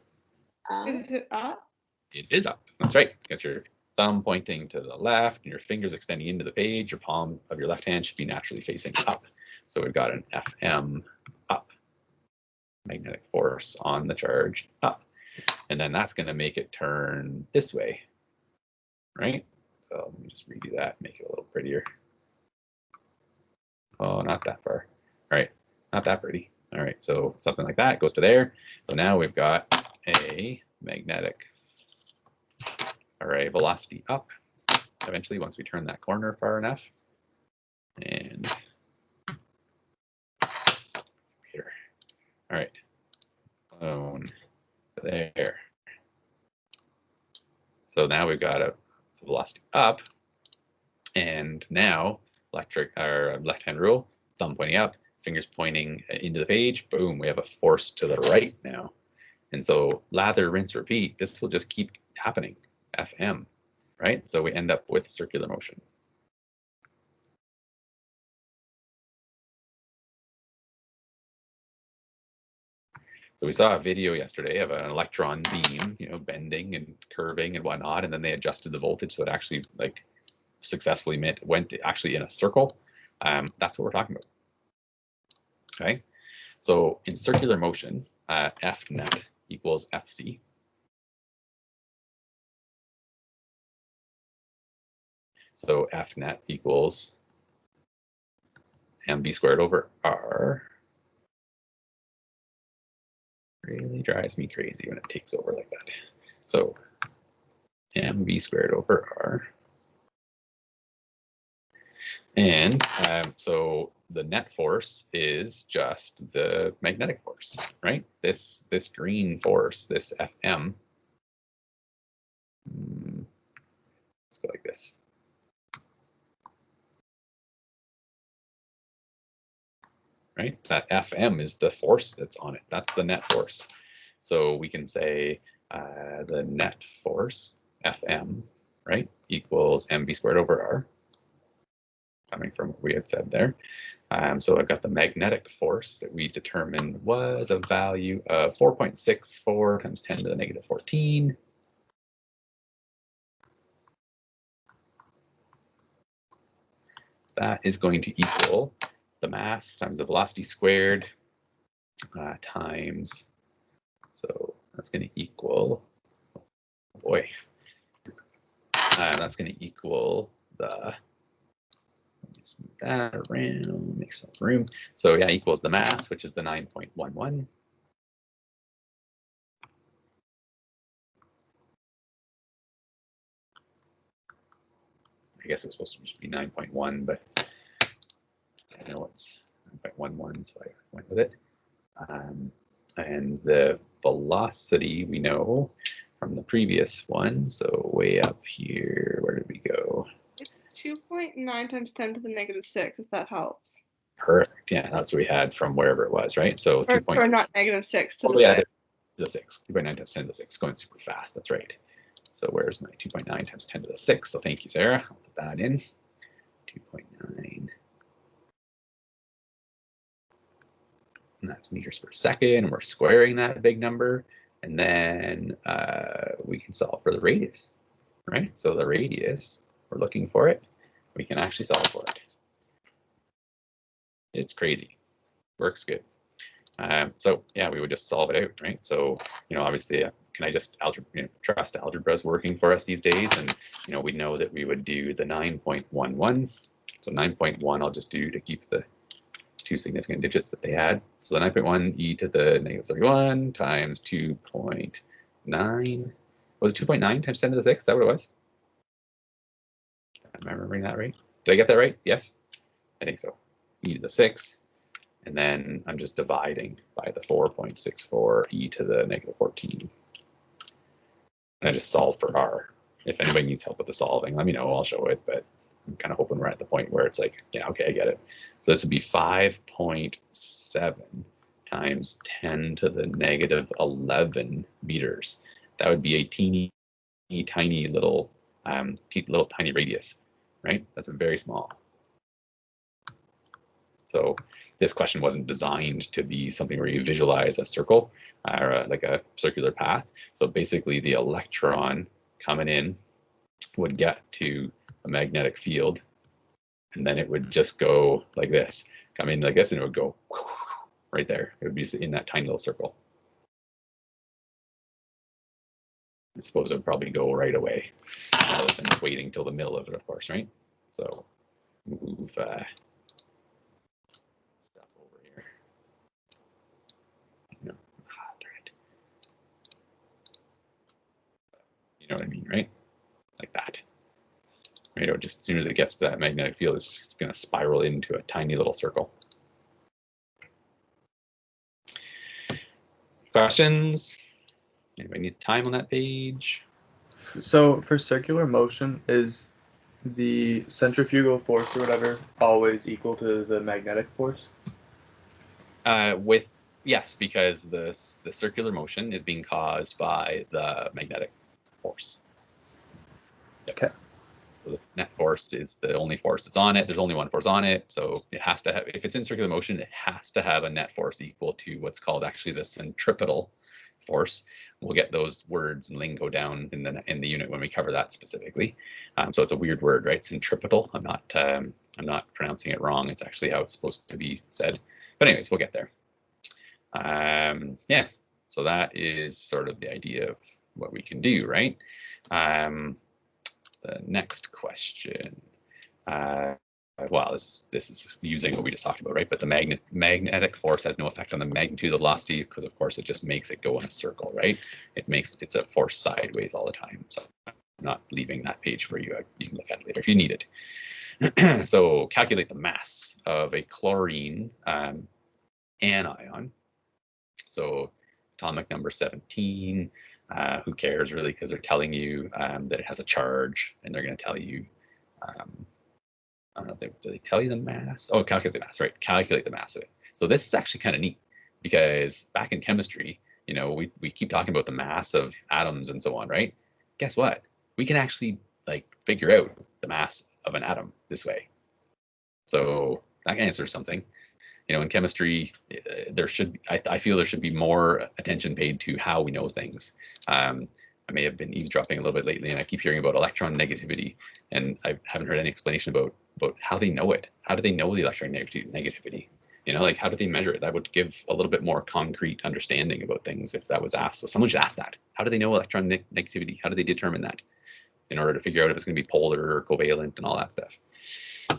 Is it up? It is up. That's right. Got your thumb pointing to the left and your fingers extending into the page. Your palm of your left hand should be naturally facing up. So we've got an Fm up, magnetic force on the charge up. And then that's going to make it turn this way, right? So let me just redo that, make it a little prettier. Oh, not that far. All right, not that pretty. All right, so something like that goes to there. So now we've got a magnetic array velocity up eventually once we turn that corner far enough. And here, All right. Clone there. So now we've got a velocity up, and now left-hand rule, thumb pointing up, fingers pointing into the page. Boom, we have a force to the right now. And so lather, rinse, repeat. This will just keep happening. FM, right? So we end up with circular motion. So we saw a video yesterday of an electron beam, you know, bending and curving and whatnot, and then they adjusted the voltage so it actually like successfully went actually in a circle. That's what we're talking about. Okay, so in circular motion, F net equals FC. So F net equals mv squared over r. Really drives me crazy when it takes over like that. So mv squared over r. And so the net force is just the magnetic force, right? This green force, this Fm. Let's go like this. Right? That Fm is the force that's on it. That's the net force. So we can say the net force, Fm, right, equals mv squared over r, coming from what we had said there. So I've got the magnetic force that we determined was a value of 4.64 times 10 to the negative 14. That is going to equal the mass times the velocity squared times, so that's going to equal, oh boy, that's going to equal the, just move that around, make some room. So yeah, equals the mass, which is the 9.11. I guess it was supposed to just be 9.1, but I know it's 9.11, so I went with it. And the velocity we know from the previous one, so way up here, where did we go? 2.9 times 10 to the negative 6, if that helps. Perfect. Yeah, that's what we had from wherever it was, right? So or not negative 6 to oh, the yeah, 6. The 6. 2.9 times 10 to the 6, going super fast. That's right. So where's my 2.9 times 10 to the 6? So thank you, Sarah. I'll put that in. 2.9. And that's meters per second. And we're squaring that big number. And then we can solve for the radius, right? So the radius, we're looking for it. We can actually solve for it. It's crazy. Works good. So yeah, we would just solve it out, right? So, you know, obviously, can I just trust algebra's working for us these days? And, you know, we know that we would do the 9.11. So 9.1 I'll just do to keep the two significant digits that they had. So the 9.1 e to the negative 31 times 2.9. Was it 2.9 times 10 to the 6? Is that what it was? Am I remembering that right? Did I get that right? Yes? I think so. E to the 6. And then I'm just dividing by the 4.64 e to the negative 14. And I just solve for r. If anybody needs help with the solving, let me know. I'll show it. But I'm kind of hoping we're at the point where it's like, yeah, okay, I get it. So this would be 5.7 times 10 to the negative 11 meters. That would be a teeny tiny little tiny radius, right? That's very small. So this question wasn't designed to be something where you visualize a circle or like a circular path. So basically the electron coming in would get to a magnetic field, and then it would just go like this, come in like this, and it would go right there. It would be in that tiny little circle. I suppose it would probably go right away, rather than waiting till the middle of it, of course, right? So move stuff over here. No, you know what I mean, right? Like that. Right, or just as soon as it gets to that magnetic field, it's just going to spiral into a tiny little circle. Questions? Anybody need time on that page? So for circular motion, is the centrifugal force or whatever always equal to the magnetic force? Yes, because the circular motion is being caused by the magnetic force. Yep. Okay. So the net force is the only force that's on it. There's only one force on it, so it has to have. If it's in circular motion, it has to have a net force equal to what's called actually the centripetal force. We'll get those words and lingo down in the unit when we cover that specifically. So it's a weird word, right? Centripetal. I'm not pronouncing it wrong. It's actually how it's supposed to be said. But anyways, we'll get there. Yeah. So that is sort of the idea of what we can do, right? The next question. Well, this is using what we just talked about, right? But the magnetic force has no effect on the magnitude of the velocity because, of course, it just makes it go in a circle, right? It's a force sideways all the time. So I'm not leaving that page for you. You can look at it later if you need it. So calculate the mass of a chlorine anion. So atomic number 17. Who cares really, because they're telling you that it has a charge, and they're going to tell you, I don't know, do they tell you the mass? Oh, calculate the mass, right? Calculate the mass of it. So this is actually kind of neat because back in chemistry, we keep talking about the mass of atoms and so on, right? Guess what? We can actually figure out the mass of an atom this way. So that answers something. In chemistry, I feel there should be more attention paid to how we know things. I may have been eavesdropping a little bit lately, and I keep hearing about electron negativity, and I haven't heard any explanation about how they know it. How do they know the electron negativity? How do they measure it? That would give a little bit more concrete understanding about things if that was asked. So someone should ask that. How do they know electron negativity? How do they determine that in order to figure out if it's going to be polar or covalent and all that stuff,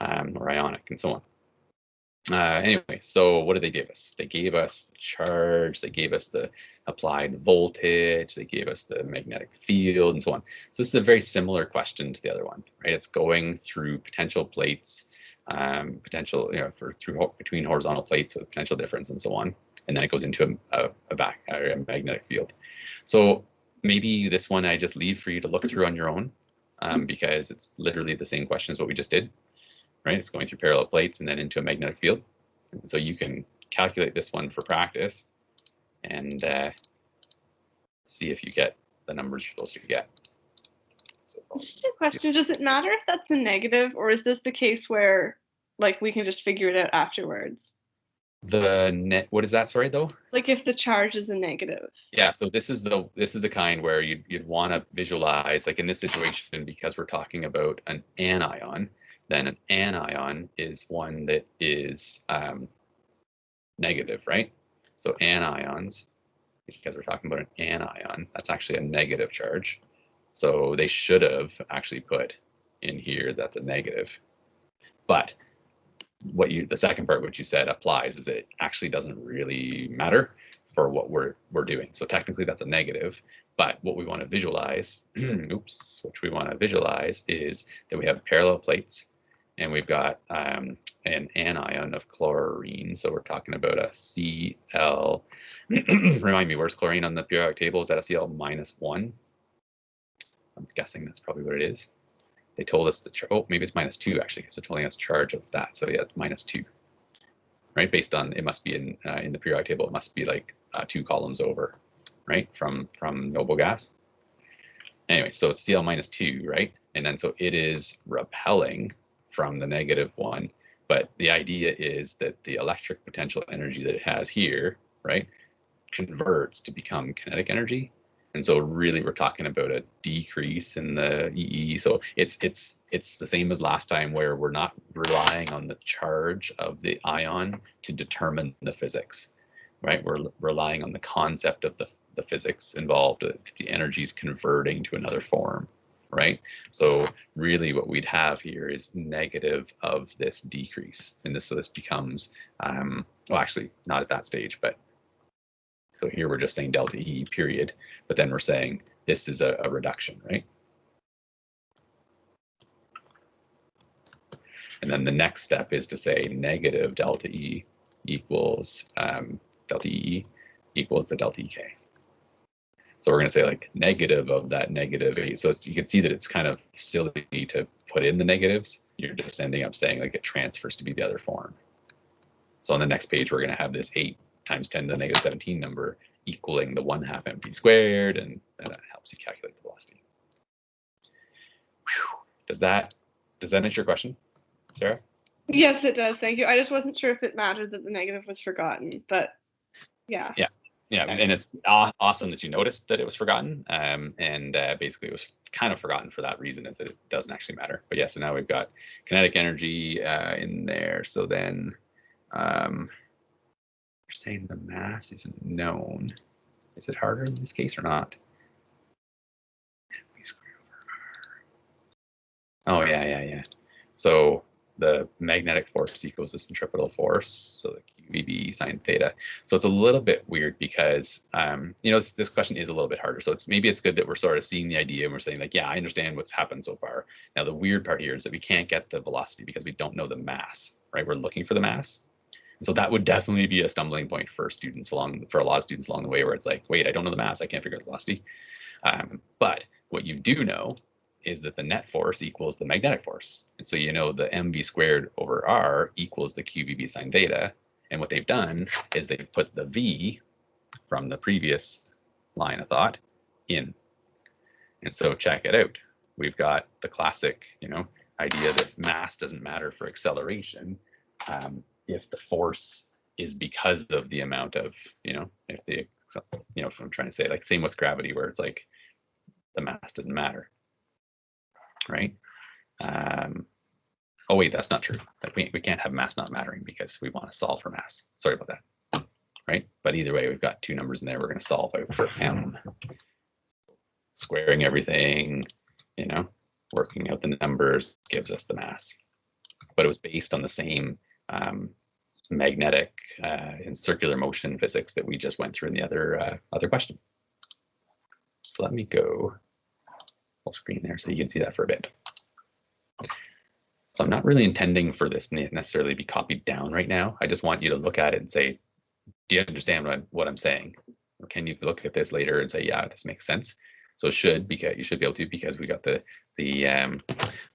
or ionic and so on? Anyway, so what did they give us? They gave us the charge, they gave us the applied voltage, they gave us the magnetic field, and so on. So this is a very similar question to the other one, right? It's going through potential plates, between horizontal plates with potential difference and so on, and then it goes into a magnetic field. So maybe this one I just leave for you to look through on your own, because it's literally the same question as what we just did. Right, it's going through parallel plates and then into a magnetic field. And so you can calculate this one for practice and see if you get the numbers you're supposed to get. So, Just a question: does it matter if that's a negative, or is this the case where we can just figure it out afterwards? What is that? Sorry, though. If the charge is a negative. Yeah. So this is the kind where you'd want to visualize, in this situation, because we're talking about an anion. Then an anion is one that is negative, right? So anions, because we're talking about an anion, that's actually a negative charge. So they should have actually put in here that's a negative. But the second part, what you said applies, is it actually doesn't really matter for what we're doing. So technically that's a negative. But what we want to visualize, which we want to visualize is that we have parallel plates. And we've got an anion of chlorine. So we're talking about a Cl. Remind me, where's chlorine on the periodic table? Is that a Cl -1? I'm guessing that's probably what it is. They told us maybe it's -2 actually, because they're telling us charge of that. So yeah, it's -2, right? Based on, it must be in the periodic table, it must be 2 columns over, right? From noble gas. Anyway, so it's Cl -2, right? And then so it is repelling from the -1, but the idea is that the electric potential energy that it has here, right, converts to become kinetic energy. And so really we're talking about a decrease in the EE. So it's the same as last time, where we're not relying on the charge of the ion to determine the physics, right? We're relying on the concept of the physics involved, the energy is converting to another form. Right? So really what we'd have here is negative of this decrease. And so this becomes, well, actually not at that stage, but so here we're just saying delta E period, but then we're saying this is a reduction, right? And then the next step is to say negative delta E equals delta E equals the delta EK. So we're going to say like negative of that -8. So you can see that it's kind of silly to put in the negatives. You're just ending up saying like it transfers to be the other form. So on the next page, we're going to have this 8 times 10 to the -17 number equaling the 1/2 mv squared, and that helps you calculate the velocity. Whew. Does that answer your question, Sarah? Yes, it does. Thank you. I just wasn't sure if it mattered that the negative was forgotten, but yeah. Yeah, and it's awesome that you noticed that it was forgotten. Basically, it was kind of forgotten for that reason, is that it doesn't actually matter. But yeah, so now we've got kinetic energy in there. So then we're saying the mass isn't known. Is it harder in this case or not? Oh, yeah. So the magnetic force equals the centripetal force, so the QVB sine theta. So it's a little bit weird because, this question is a little bit harder. So maybe it's good that we're sort of seeing the idea and we're saying like, yeah, I understand what's happened so far. Now, the weird part here is that we can't get the velocity because we don't know the mass, right? We're looking for the mass. So that would definitely be a stumbling point for a lot of students along the way, where it's like, wait, I don't know the mass, I can't figure out the velocity. But what you do know is that the net force equals the magnetic force. And so you know the mv squared over r equals the qvb sine theta. And what they've done is they've put the v from the previous line of thought in. And so check it out. We've got the classic, idea that mass doesn't matter for acceleration if the force is because of the amount of, if I'm trying to say, like, same with gravity, where it's like the mass doesn't matter. Right? Oh wait, that's not true. Like we can't have mass not mattering because we want to solve for mass. Sorry about that. Right? But either way, we've got 2 numbers in there. We're going to solve out for m. Squaring everything, working out the numbers gives us the mass. But it was based on the same magnetic and circular motion physics that we just went through in the other question. So let me go full screen there so you can see that for a bit. So I'm not really intending for this to necessarily be copied down right now. I just want you to look at it and say, do you understand what I'm saying? Or can you look at this later and say, yeah, this makes sense? So you should be able to, because we got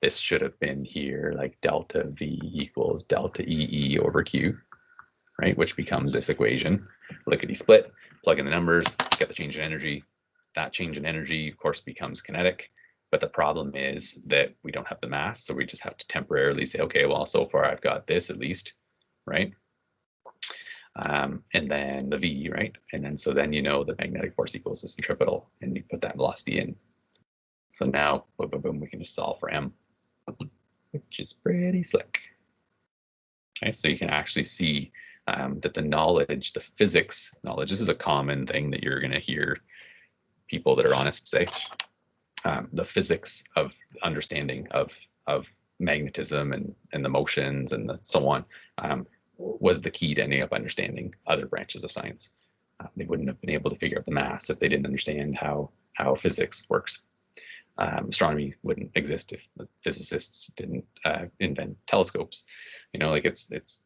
this should have been here, like delta V equals delta EE over Q, right? Which becomes this equation, lickety split, plug in the numbers, get the change in energy. That change in energy, of course, becomes kinetic. But the problem is that we don't have the mass, so we just have to temporarily say, okay, well, so far I've got this at least, right? And then the V, right? And then so then the magnetic force equals the centripetal, and you put that velocity in. So now, boom, boom, boom, we can just solve for m, which is pretty slick. Okay, so you can actually see that the knowledge, the physics knowledge, this is a common thing that you're going to hear people that are honest say. The physics of understanding of magnetism and the motions and so on was the key to ending up understanding other branches of science. They wouldn't have been able to figure out the mass if they didn't understand how physics works. Astronomy wouldn't exist if the physicists didn't invent telescopes. Like it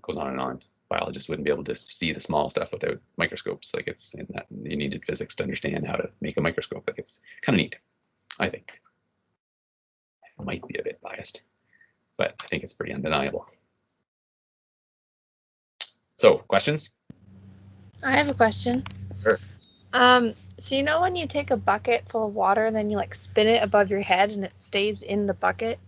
goes on and on. Biologists wouldn't be able to see the small stuff without microscopes. Like it's in that you needed physics to understand how to make a microscope. Like it's kind of neat, I think. I might be a bit biased, but I think it's pretty undeniable. So, questions? I have a question. Sure. So when you take a bucket full of water and then you spin it above your head and it stays in the bucket,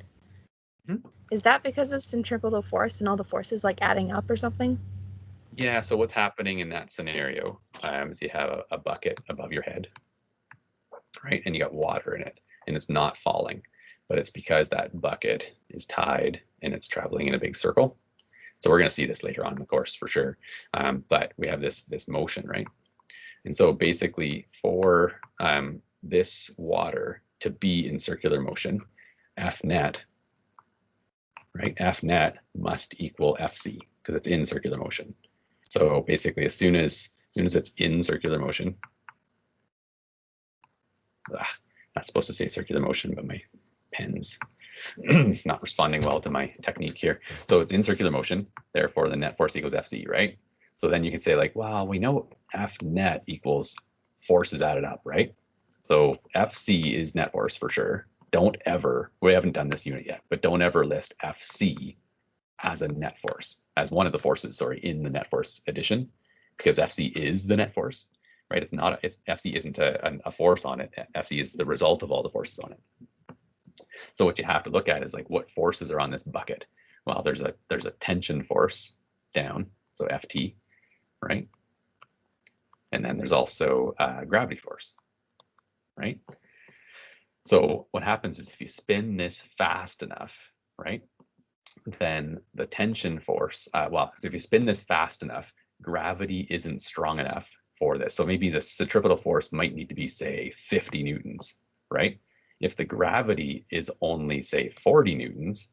is that because of centripetal force and all the forces adding up or something? Yeah, so what's happening in that scenario is you have a bucket above your head, right? And you got water in it and it's not falling, but it's because that bucket is tied and it's traveling in a big circle. So we're going to see this later on in the course for sure. But we have this motion, right? And so basically for this water to be in circular motion, F net, right? F net must equal FC because it's in circular motion. So basically as soon as it's in circular motion, not supposed to say circular motion, but my pen's not responding well to my technique here. So it's in circular motion, therefore the net force equals FC, right? So then you can say like, well, we know F net equals forces added up, right? So FC is net force for sure. Don't ever, we haven't done this unit yet, but don't ever list FC as a net force, as one of the forces, sorry, in the net force addition, because FC is the net force, right? It's not, FC isn't a force on it. FC is the result of all the forces on it. So what you have to look at is like, what forces are on this bucket? Well, there's a tension force down, so FT, right? And then there's also gravity force, right? So what happens is if you spin this fast enough, right, then the tension force, well, so if you spin this fast enough, gravity isn't strong enough for this. So maybe the centripetal force might need to be, say, 50 newtons, right? If the gravity is only, say, 40 newtons,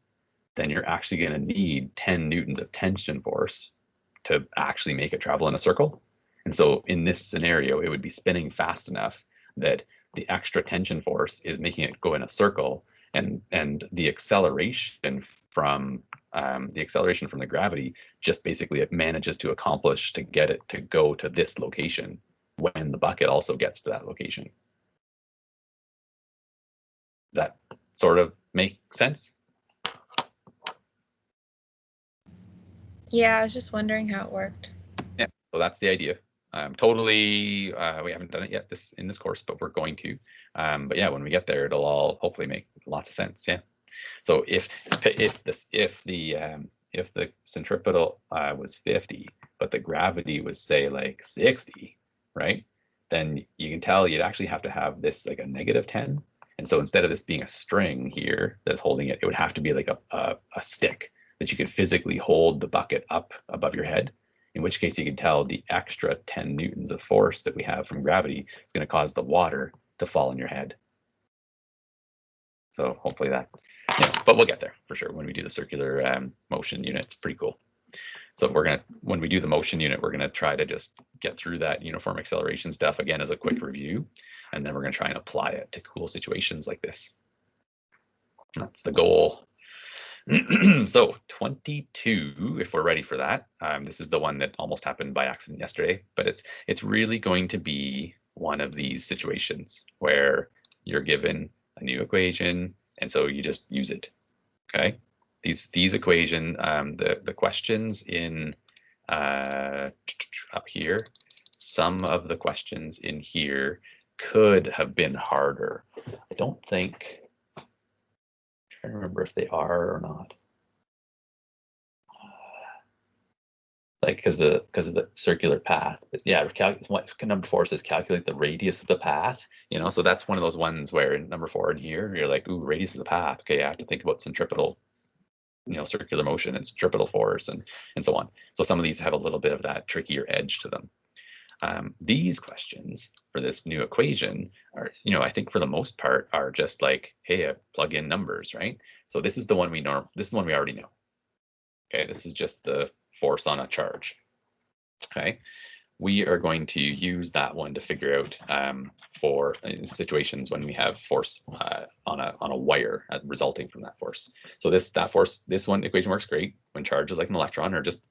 then you're actually going to need 10 newtons of tension force to actually make it travel in a circle. And so in this scenario, it would be spinning fast enough that the extra tension force is making it go in a circle, and the acceleration from the gravity just basically it manages to accomplish to get it to go to this location when the bucket also gets to that location. Does that sort of make sense? Yeah, I was just wondering how it worked. Yeah, so that's the idea. Totally, we haven't done it yet in this course, but we're going to. But yeah, when we get there, it'll all hopefully make lots of sense. Yeah. So if the centripetal was 50, but the gravity was say like 60, right? Then you can tell you'd actually have to have this like a negative 10. And so instead of this being a string here that's holding it, it would have to be like a stick that you could physically hold the bucket up above your head. In which case you can tell the extra 10 newtons of force that we have from gravity is going to cause the water to fall on your head. So hopefully that, yeah, but we'll get there for sure when we do the circular motion unit. It's pretty cool. So when we do the motion unit, we're gonna try to just get through that uniform acceleration stuff again as a quick review, and then we're gonna try and apply it to cool situations like this. That's the goal. So 22, if we're ready for that. This is the one that almost happened by accident yesterday, but it's really going to be one of these situations where you're given a new equation, and so you just use it. Okay, these equation, the questions in up here, some of the questions in here could have been harder. I don't think. I don't remember if they are or not. Like because of the circular path. But yeah, what number 4 says calculate the radius of the path. You know, so that's one of those ones where in number 4 in here, you're like, ooh, radius of the path. Okay, I have to think about centripetal, you know, circular motion and centripetal force and so on. So some of these have a little bit of that trickier edge to them. These questions for this new equation are, you know, I think for the most part are just like, hey, plug in numbers, right? So this is the one this is the one we already know. Okay, this is just the force on a charge. Okay, we are going to use that one to figure out for situations when we have force on a wire resulting from that force. So this one equation works great when charges like an electron are just,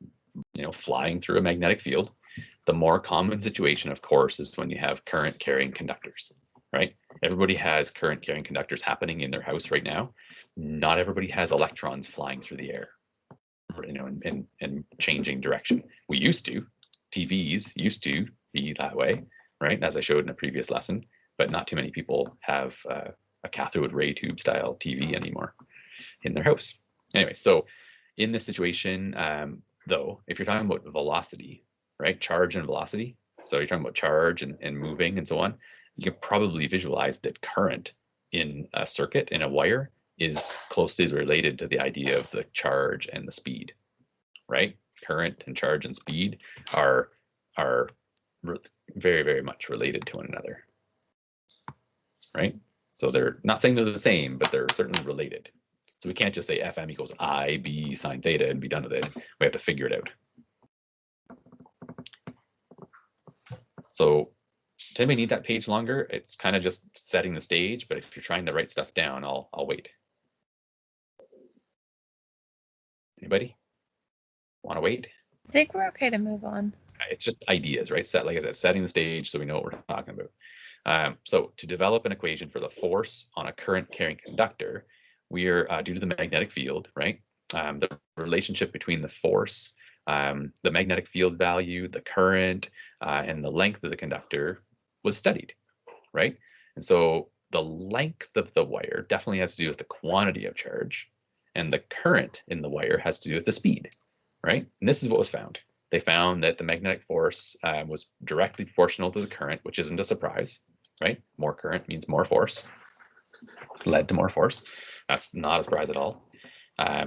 you know, flying through a magnetic field. The more common situation, of course, is when you have current carrying conductors, right? Everybody has current carrying conductors happening in their house right now. Not everybody has electrons flying through the air, you know, and changing direction. We used to. TVs used to be that way, right? As I showed in a previous lesson, but not too many people have a cathode ray tube style TV anymore in their house. Anyway, so in this situation, though, if you're talking about velocity, right, charge and velocity, so you're talking about charge and moving and so on, you can probably visualize that current in a circuit, in a wire, is closely related to the idea of the charge and the speed, right? Current and charge and speed are very, very much related to one another, right? So they're not saying they're the same, but they're certainly related. So we can't just say Fm equals IB sine theta and be done with it. We have to figure it out. So does anybody need that page longer? It's kind of just setting the stage, but if you're trying to write stuff down, I'll wait. Anybody want to wait? I think we're okay to move on. it's just ideas, right? Like I said, setting the stage so we know what we're talking about. So to develop an equation for the force on a current carrying conductor, we are due to the magnetic field, right? The relationship between the force, the magnetic field value, the current, and the length of the conductor was studied, right? And so the length of the wire definitely has to do with the quantity of charge, and the current in the wire has to do with the speed, right? And this is what was found. They found that the magnetic force was directly proportional to the current, which isn't a surprise, right? More current means more force, led to more force. That's not a surprise at all.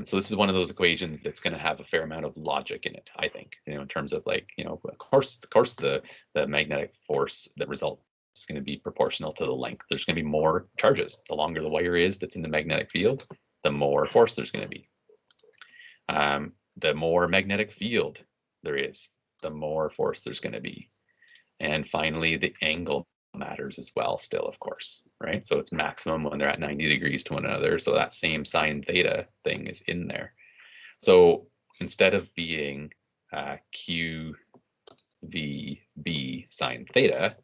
So this is one of those equations that's going to have a fair amount of logic in it, I think, in terms of like, of course, the magnetic force that results is going to be proportional to the length. There's going to be more charges. The longer the wire is that's in the magnetic field, the more force there's going to be. The more magnetic field there is, the more force there's going to be. And finally, the angle matters as well still, of course, right? So it's maximum when they're at 90 degrees to one another. So that same sine theta thing is in there. So instead of being Q V B sine theta,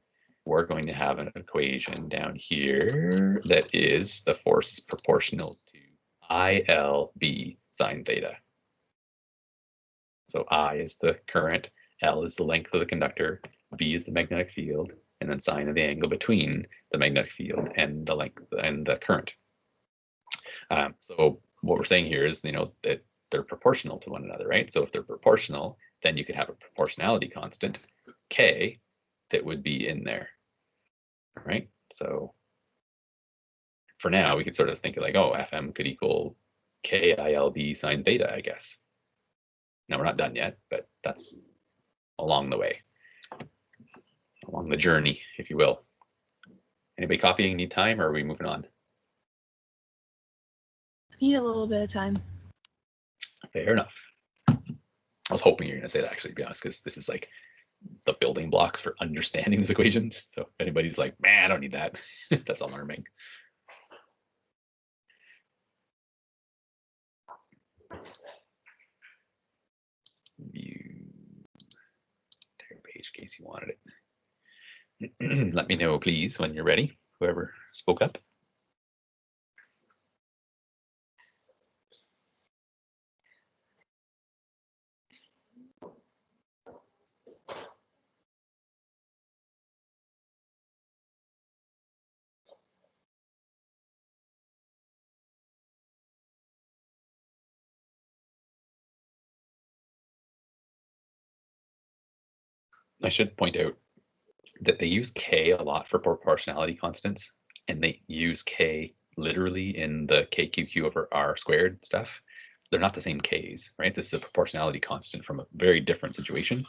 we're going to have an equation down here that is the force is proportional to ILB sine theta. So I is the current, L is the length of the conductor, B is the magnetic field, and then sine of the angle between the magnetic field and the length and the current. So what we're saying here is, that they're proportional to one another, right? So if they're proportional, then you could have a proportionality constant, K, that would be in there, right? So for now, we could sort of think like, oh, FM could equal KILB sine theta, I guess. Now we're not done yet, but that's along the way, along the journey, if you will. Anybody copying, need time, or are we moving on? Need a little bit of time. Fair enough. I was hoping you were going to say that, actually, to be honest, because this is like the building blocks for understanding this equation. So if anybody's like, man, I don't need that, that's alarming. View entire page in case you wanted it. Let me know, please, when you're ready, whoever spoke up. I should point out that they use K a lot for proportionality constants, and they use K literally in the KQQ over R squared stuff. They're not the same Ks, right? This is a proportionality constant from a very different situation.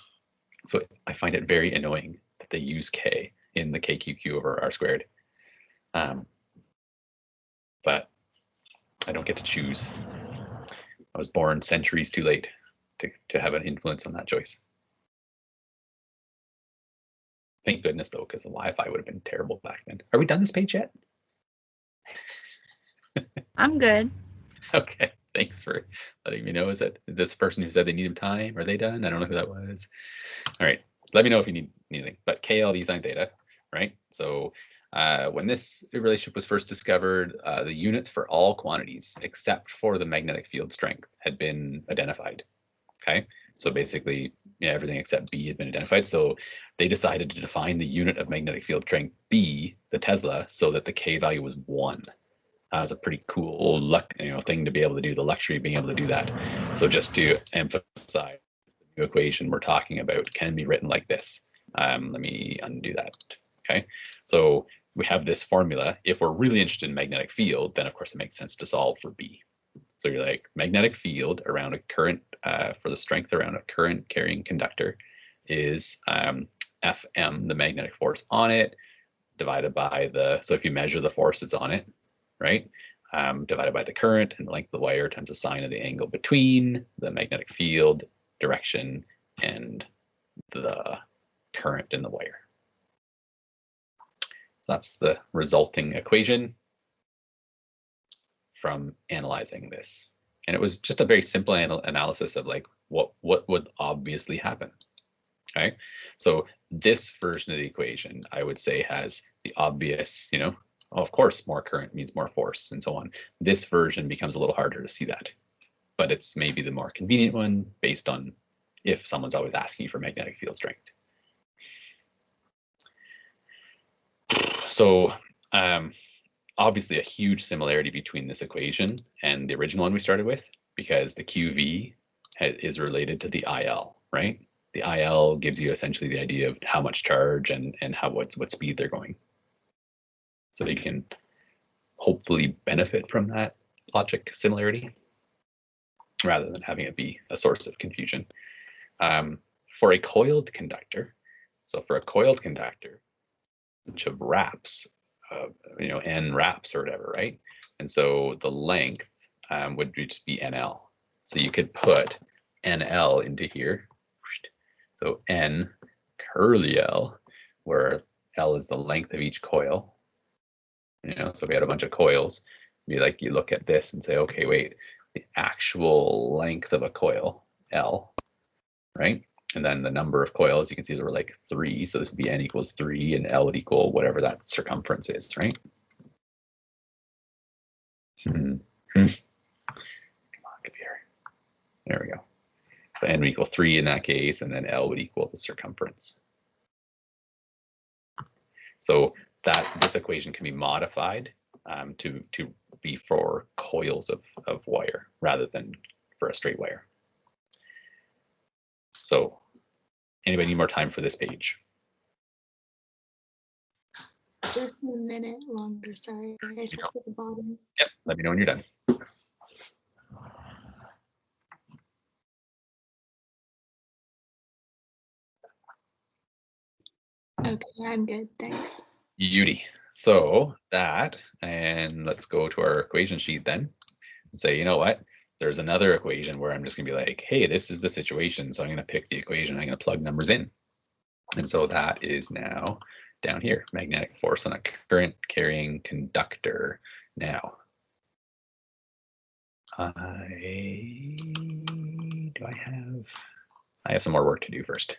So I find it very annoying that they use K in the KQQ over R squared. But I don't get to choose. I was born centuries too late to have an influence on that choice. Thank goodness, though, because the Wi-Fi would have been terrible back then. Are we done this page yet? I'm good. Okay, thanks for letting me know. Is that this person who said they needed time? Are they done? I don't know who that was. All right, let me know if you need anything. But KLV sine theta, right? So when this relationship was first discovered, the units for all quantities except for the magnetic field strength had been identified. Okay, so basically, everything except B had been identified. So they decided to define the unit of magnetic field strength B, the Tesla, so that the K value was 1. That was a pretty cool thing to be able to do, the luxury of being able to do that. So just to emphasize, the new equation we're talking about can be written like this. Let me undo that. Okay, so we have this formula. If we're really interested in magnetic field, then of course it makes sense to solve for B. So you're like, magnetic field around a current, for the strength around a current carrying conductor is Fm, the magnetic force on it, divided by so if you measure the force that's on it, right, divided by the current and the length of the wire times the sine of the angle between the magnetic field, direction, and the current in the wire. So that's the resulting equation from analyzing this. And it was just a very simple analysis of like what would obviously happen. Okay, so this version of the equation, I would say, has the obvious, of course, more current means more force and so on. This version becomes a little harder to see that, but it's maybe the more convenient one based on if someone's always asking for magnetic field strength. So obviously a huge similarity between this equation and the original one we started with, because the QV is related to the IL, right? The IL gives you essentially the idea of how much charge and what speed they're going. So you can hopefully benefit from that logic similarity rather than having it be a source of confusion. For a coiled conductor, bunch of wraps, N wraps or whatever, right? And so the length would just be NL. So you could put NL into here. So N curly L, where L is the length of each coil. So we had a bunch of coils. Be like, you look at this and say, okay, wait, the actual length of a coil, L, right? And then the number of coils, you can see there were like 3. So this would be N equals 3 and L would equal whatever that circumference is, right? Come on, computer. There we go. So N would equal 3 in that case, and then L would equal the circumference. So this equation can be modified to be for coils of wire rather than for a straight wire. So anybody need more time for this page? Just a minute longer, sorry. I skipped at the bottom. Yep, let me know when you're done. Okay, I'm good, thanks. Beauty. So that, and let's go to our equation sheet then and say, you know what? There's another equation where I'm just gonna be like, hey, this is the situation. So I'm gonna pick the equation, I'm gonna plug numbers in. And so that is now down here, magnetic force on a current carrying conductor. Now, I have some more work to do first.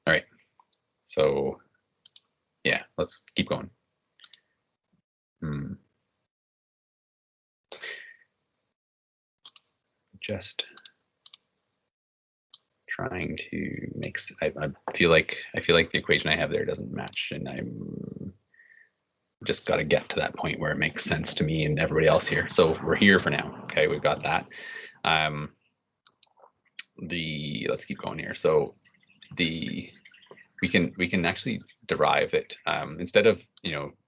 All right, so yeah, let's keep going. Just trying to make. I feel like the equation I have there doesn't match, and I'm just got to get to that point where it makes sense to me and everybody else here. So we're here for now. Okay, we've got that. Let's keep going here. So we can actually derive it instead of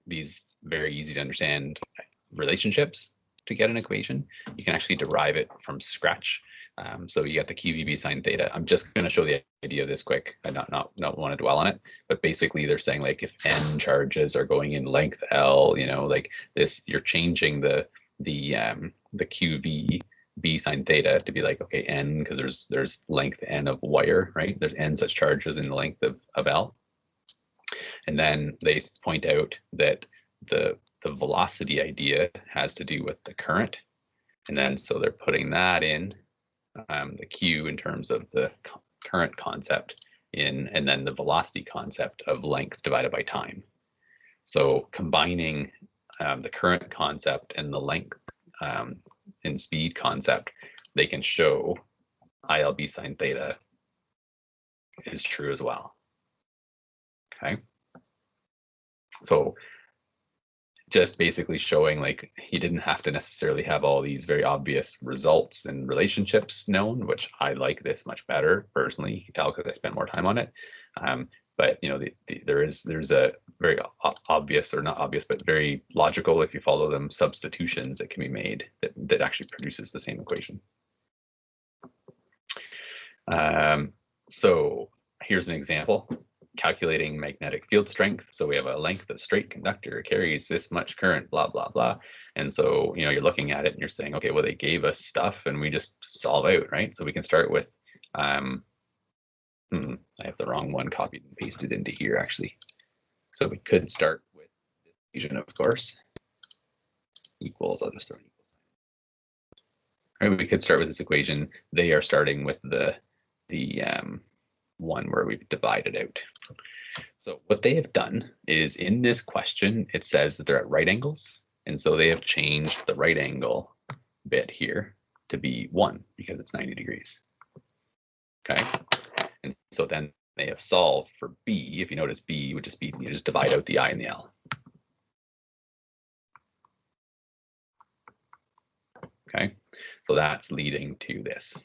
these very easy to understand relationships to get an equation. You can actually derive it from scratch. So you got the QVB sine theta. I'm just going to show the idea of this quick. I not want to dwell on it, but basically they're saying like if n charges are going in length L, like this, you're changing the QV B sine theta to be like, okay, n, because there's length n of wire, right? There's n such charges in the length of L. And then they point out that the velocity idea has to do with the current. And then so they're putting that in the Q in terms of the current concept in, and then the velocity concept of length divided by time. So combining the current concept and the length and speed concept, they can show ILB sine theta is true as well. Okay. So just basically showing like he didn't have to necessarily have all these very obvious results and relationships known, which I like this much better personally. You can tell because I spent more time on it. But there's a very obvious, or not obvious, but very logical, if you follow them, substitutions that can be made that actually produces the same equation. So here's an example. Calculating magnetic field strength. So we have a length of straight conductor carries this much current, blah, blah, blah. And so, you're looking at it and you're saying, okay, well, they gave us stuff and we just solve out, right? So we can start with, I have the wrong one copied and pasted into here actually. So we could start with this equation, of course, equals, I'll just throw an equal sign. Right, we could start with this equation. They are starting with the one where we've divided out. So what they have done is in this question, it says that they're at right angles. And so they have changed the right angle bit here to be 1 because it's 90 degrees. Okay. And so then they have solved for B. If you notice, B would just be, you just divide out the I and the L. Okay. So that's leading to this.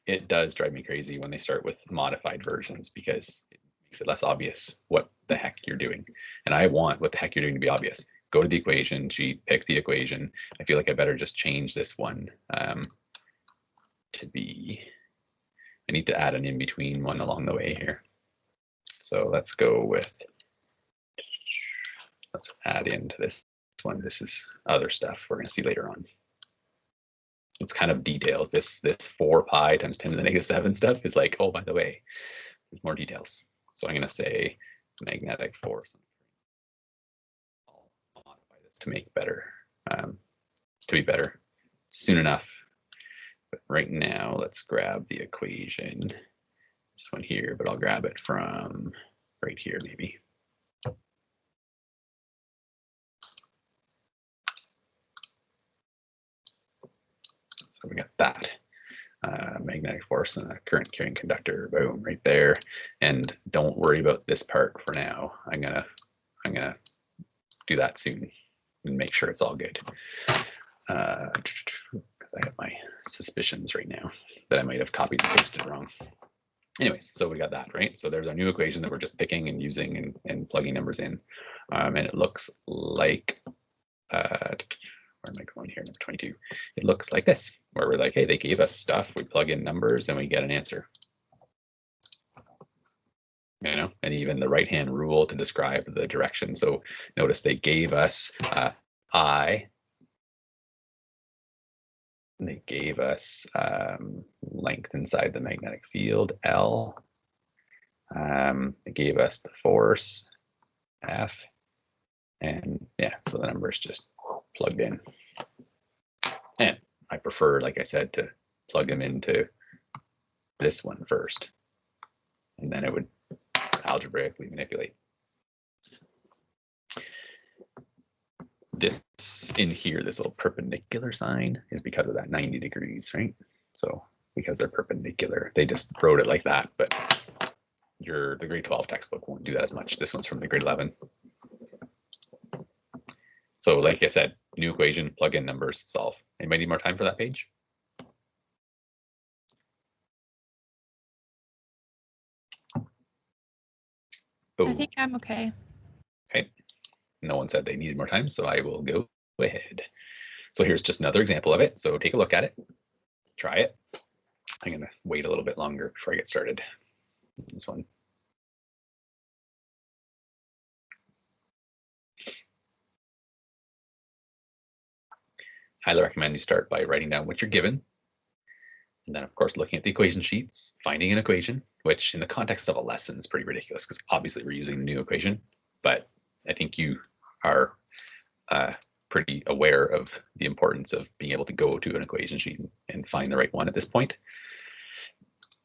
It does drive me crazy when they start with modified versions because it makes it less obvious what the heck you're doing. And I want what the heck you're doing to be obvious. Go to the equation sheet, pick the equation. I feel like I better just change this one to be, I need to add an in-between one along the way here. So let's go with, let's add into this one. This is other stuff we're going to see later on. It's kind of details. This 4 pi times 10 to the negative 7 stuff is like, oh, by the way, there's more details. So I'm going to say magnetic force. I'll modify this to make better, to be better soon enough. But right now, let's grab the equation. This one here, but I'll grab it from right here, maybe. So we got that. Magnetic force and a current carrying conductor, boom, right there. And don't worry about this part for now. I'm gonna do that soon and make sure it's all good. Because I have my suspicions right now that I might have copied and pasted wrong. Anyways, so we got that, right? So there's our new equation that we're just picking and using and plugging numbers in. And it looks like, where am I going here? Number 22. It looks like this, where we're like, hey, they gave us stuff, we plug in numbers and we get an answer. You know, and even the right-hand rule to describe the direction. So notice they gave us I. They gave us length inside the magnetic field, L. They gave us the force, F. And yeah, so the numbers just plugged in. And I prefer, like I said, to plug them into this one first. And then it would algebraically manipulate. This in here, this little perpendicular sign is because of that 90 degrees, right? So because they're perpendicular, they just wrote it like that, but the grade 12 textbook won't do that as much. This one's from the grade 11. So like I said, new equation, plug in numbers, solve. Anybody need more time for that page? Oh. I think I'm okay. Okay. No one said they needed more time, so I will go ahead. So here's just another example of it. So take a look at it, try it. I'm gonna wait a little bit longer before I get started. This one. Highly recommend you start by writing down what you're given. And then, of course, looking at the equation sheets, finding an equation, which in the context of a lesson is pretty ridiculous because obviously we're using the new equation, but I think you are pretty aware of the importance of being able to go to an equation sheet and find the right one at this point.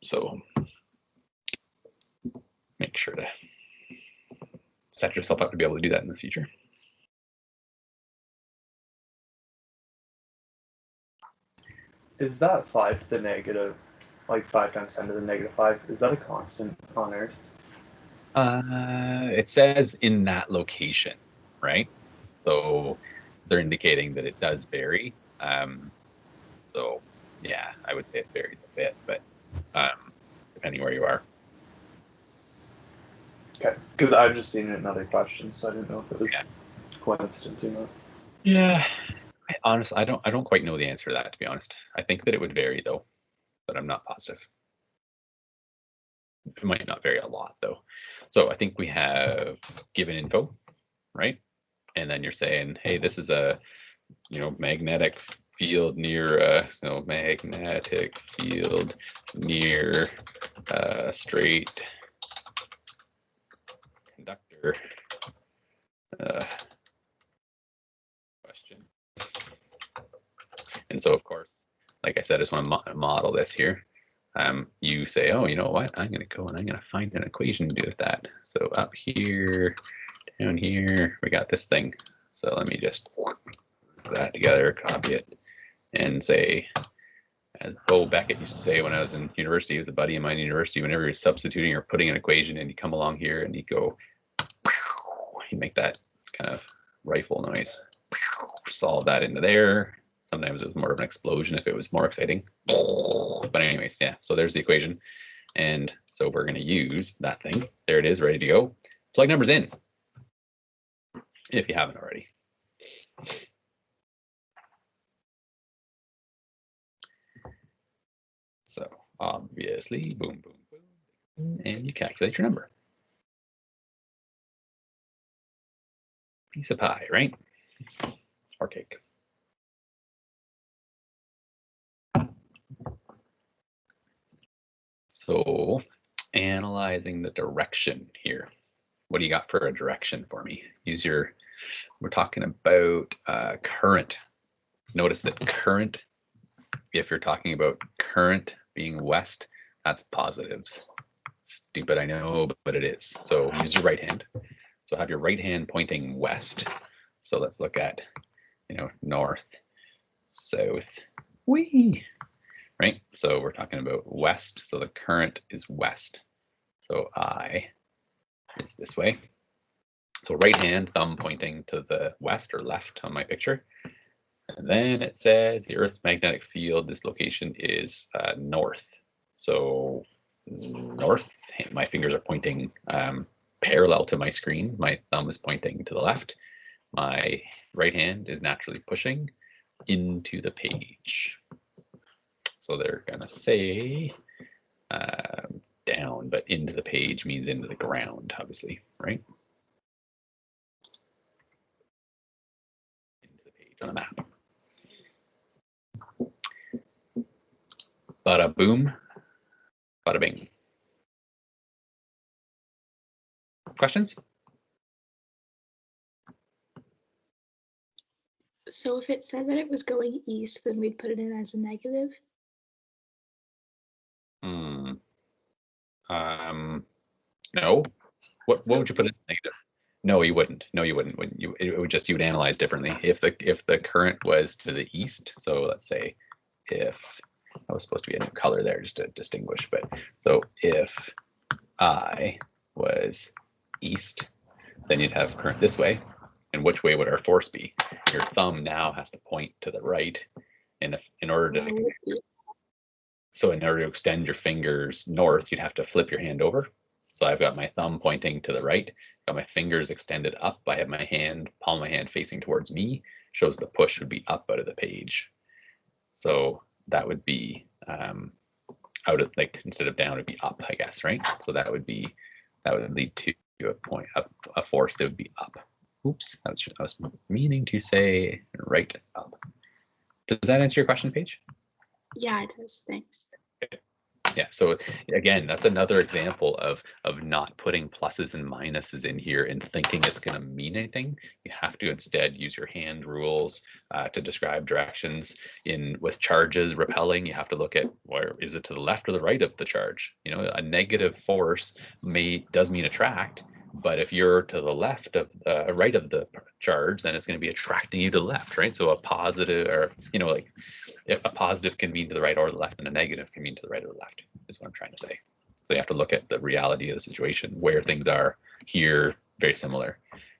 So make sure to set yourself up to be able to do that in the future. Is that 5 to the negative, like 5 times 10 to the negative 5, is that a constant on Earth? It says in that location, right? So they're indicating that it does vary. So yeah, I would say it varies a bit, but depending where you are. Okay, because I've just seen it in other questions, so I didn't know if it was coincidence or not. Yeah, honestly, I don't quite know the answer to that, to be honest. I think that it would vary though, but I'm not positive. It might not vary a lot though. So I think we have given info, right? And then you're saying, hey, this is a, magnetic field near magnetic field near a straight conductor. Question. And so, of course, like I said, I just want to model this here. you say, oh, you know what? I'm going to go and I'm going to find an equation to do with that. So up here, down here, we got this thing. So let me just put that together, copy it, and say, as Bo Beckett used to say when I was in university, he was a buddy of mine in university, whenever you're substituting or putting an equation in, you come along here and you go, you make that kind of rifle noise, solve that into there. Sometimes it was more of an explosion if it was more exciting. But anyways, yeah, so there's the equation. And so we're going to use that thing. There it is, ready to go. Plug numbers in if you haven't already. So obviously, boom, boom, boom, and you calculate your number. Piece of pie, right? Or cake. So analyzing the direction here. What do you got for a direction for me? Use your, we're talking about current. Notice that current, if you're talking about current being west, that's positives. Stupid, I know, but it is. So use your right hand. So have your right hand pointing west. So let's look at, you know, north, south, wee, right? So we're talking about west. So the current is west. So I is this way. So right hand, thumb pointing to the west or left on my picture. And then it says the Earth's magnetic field, this location is north. So north, my fingers are pointing parallel to my screen. My thumb is pointing to the left. My right hand is naturally pushing into the page. So they're gonna say down, but into the page means into the ground, obviously, right? Into the page on a map. Bada boom, bada bing. Questions? So if it said that it was going east, then we'd put it in as a negative. No. What would you put in negative? No, you wouldn't. No, you wouldn't. When you, it would just, you would analyze differently. If the current was to the east, so let's say if I was supposed to be a new color there just to distinguish, but so if I was east, then you'd have current this way. And which way would our force be? Your thumb now has to point to the right, and if in order to extend your fingers north, you'd have to flip your hand over. So I've got my thumb pointing to the right, got my fingers extended up. I have my hand, palm of my hand facing towards me, shows the push would be up out of the page. So that would be out of, like, instead of down, it'd be up, I guess, right? So that would lead to a point, a force that would be up. Oops, I was meaning to say right up. Does that answer your question, Paige? Yeah, it does. Thanks. Yeah, so again, that's another example of not putting pluses and minuses in here and thinking it's going to mean anything. You have to instead use your hand rules to describe directions. With charges repelling, you have to look at where is it, to the left or the right of the charge. You know, a negative force does mean attract, but if you're to the left of right of the charge, then it's going to be attracting you to the left, right? So a positive, or you know, like, if a positive can mean to the right or the left, and a negative can mean to the right or the left, is what I'm trying to say. So you have to look at the reality of the situation, where things are here, very similar,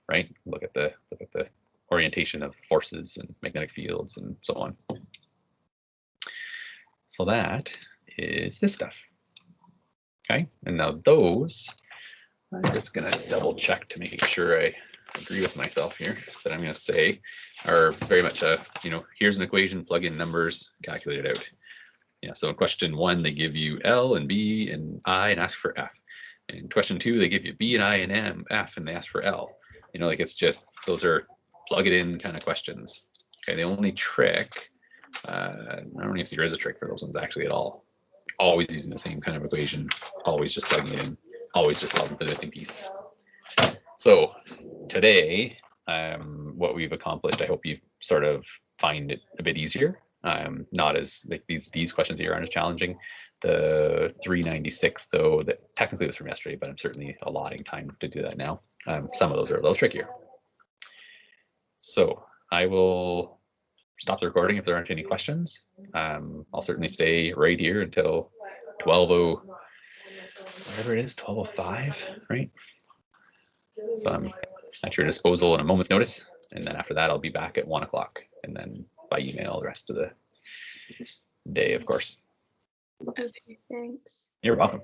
right? Look at the orientation of forces and magnetic fields and so on. So that is this stuff. Okay, and now those, I'm just gonna double check to make sure I agree with myself here, that I'm going to say are very much you know, here's an equation, plug in numbers, calculate it out. Yeah, so in question 1, they give you L and B and I and ask for F. In question 2, they give you B and I and F and they ask for L. You know, like, it's just, those are plug it in kind of questions. Okay, the only trick, I don't know if there is a trick for those ones actually at all. Always using the same kind of equation, always just plugging it in, always just solving for the missing piece. So today, what we've accomplished, I hope you sort of find it a bit easier. Not as like these questions here aren't as challenging. The 396 though, that technically was from yesterday, but I'm certainly allotting time to do that now. Some of those are a little trickier. So I will stop the recording if there aren't any questions. I'll certainly stay right here until 12:00, whatever it is, 12:05, right? So I'm at your disposal in a moment's notice. And then after that, I'll be back at 1 o'clock and then by email the rest of the day, of course. Okay, thanks. You're welcome.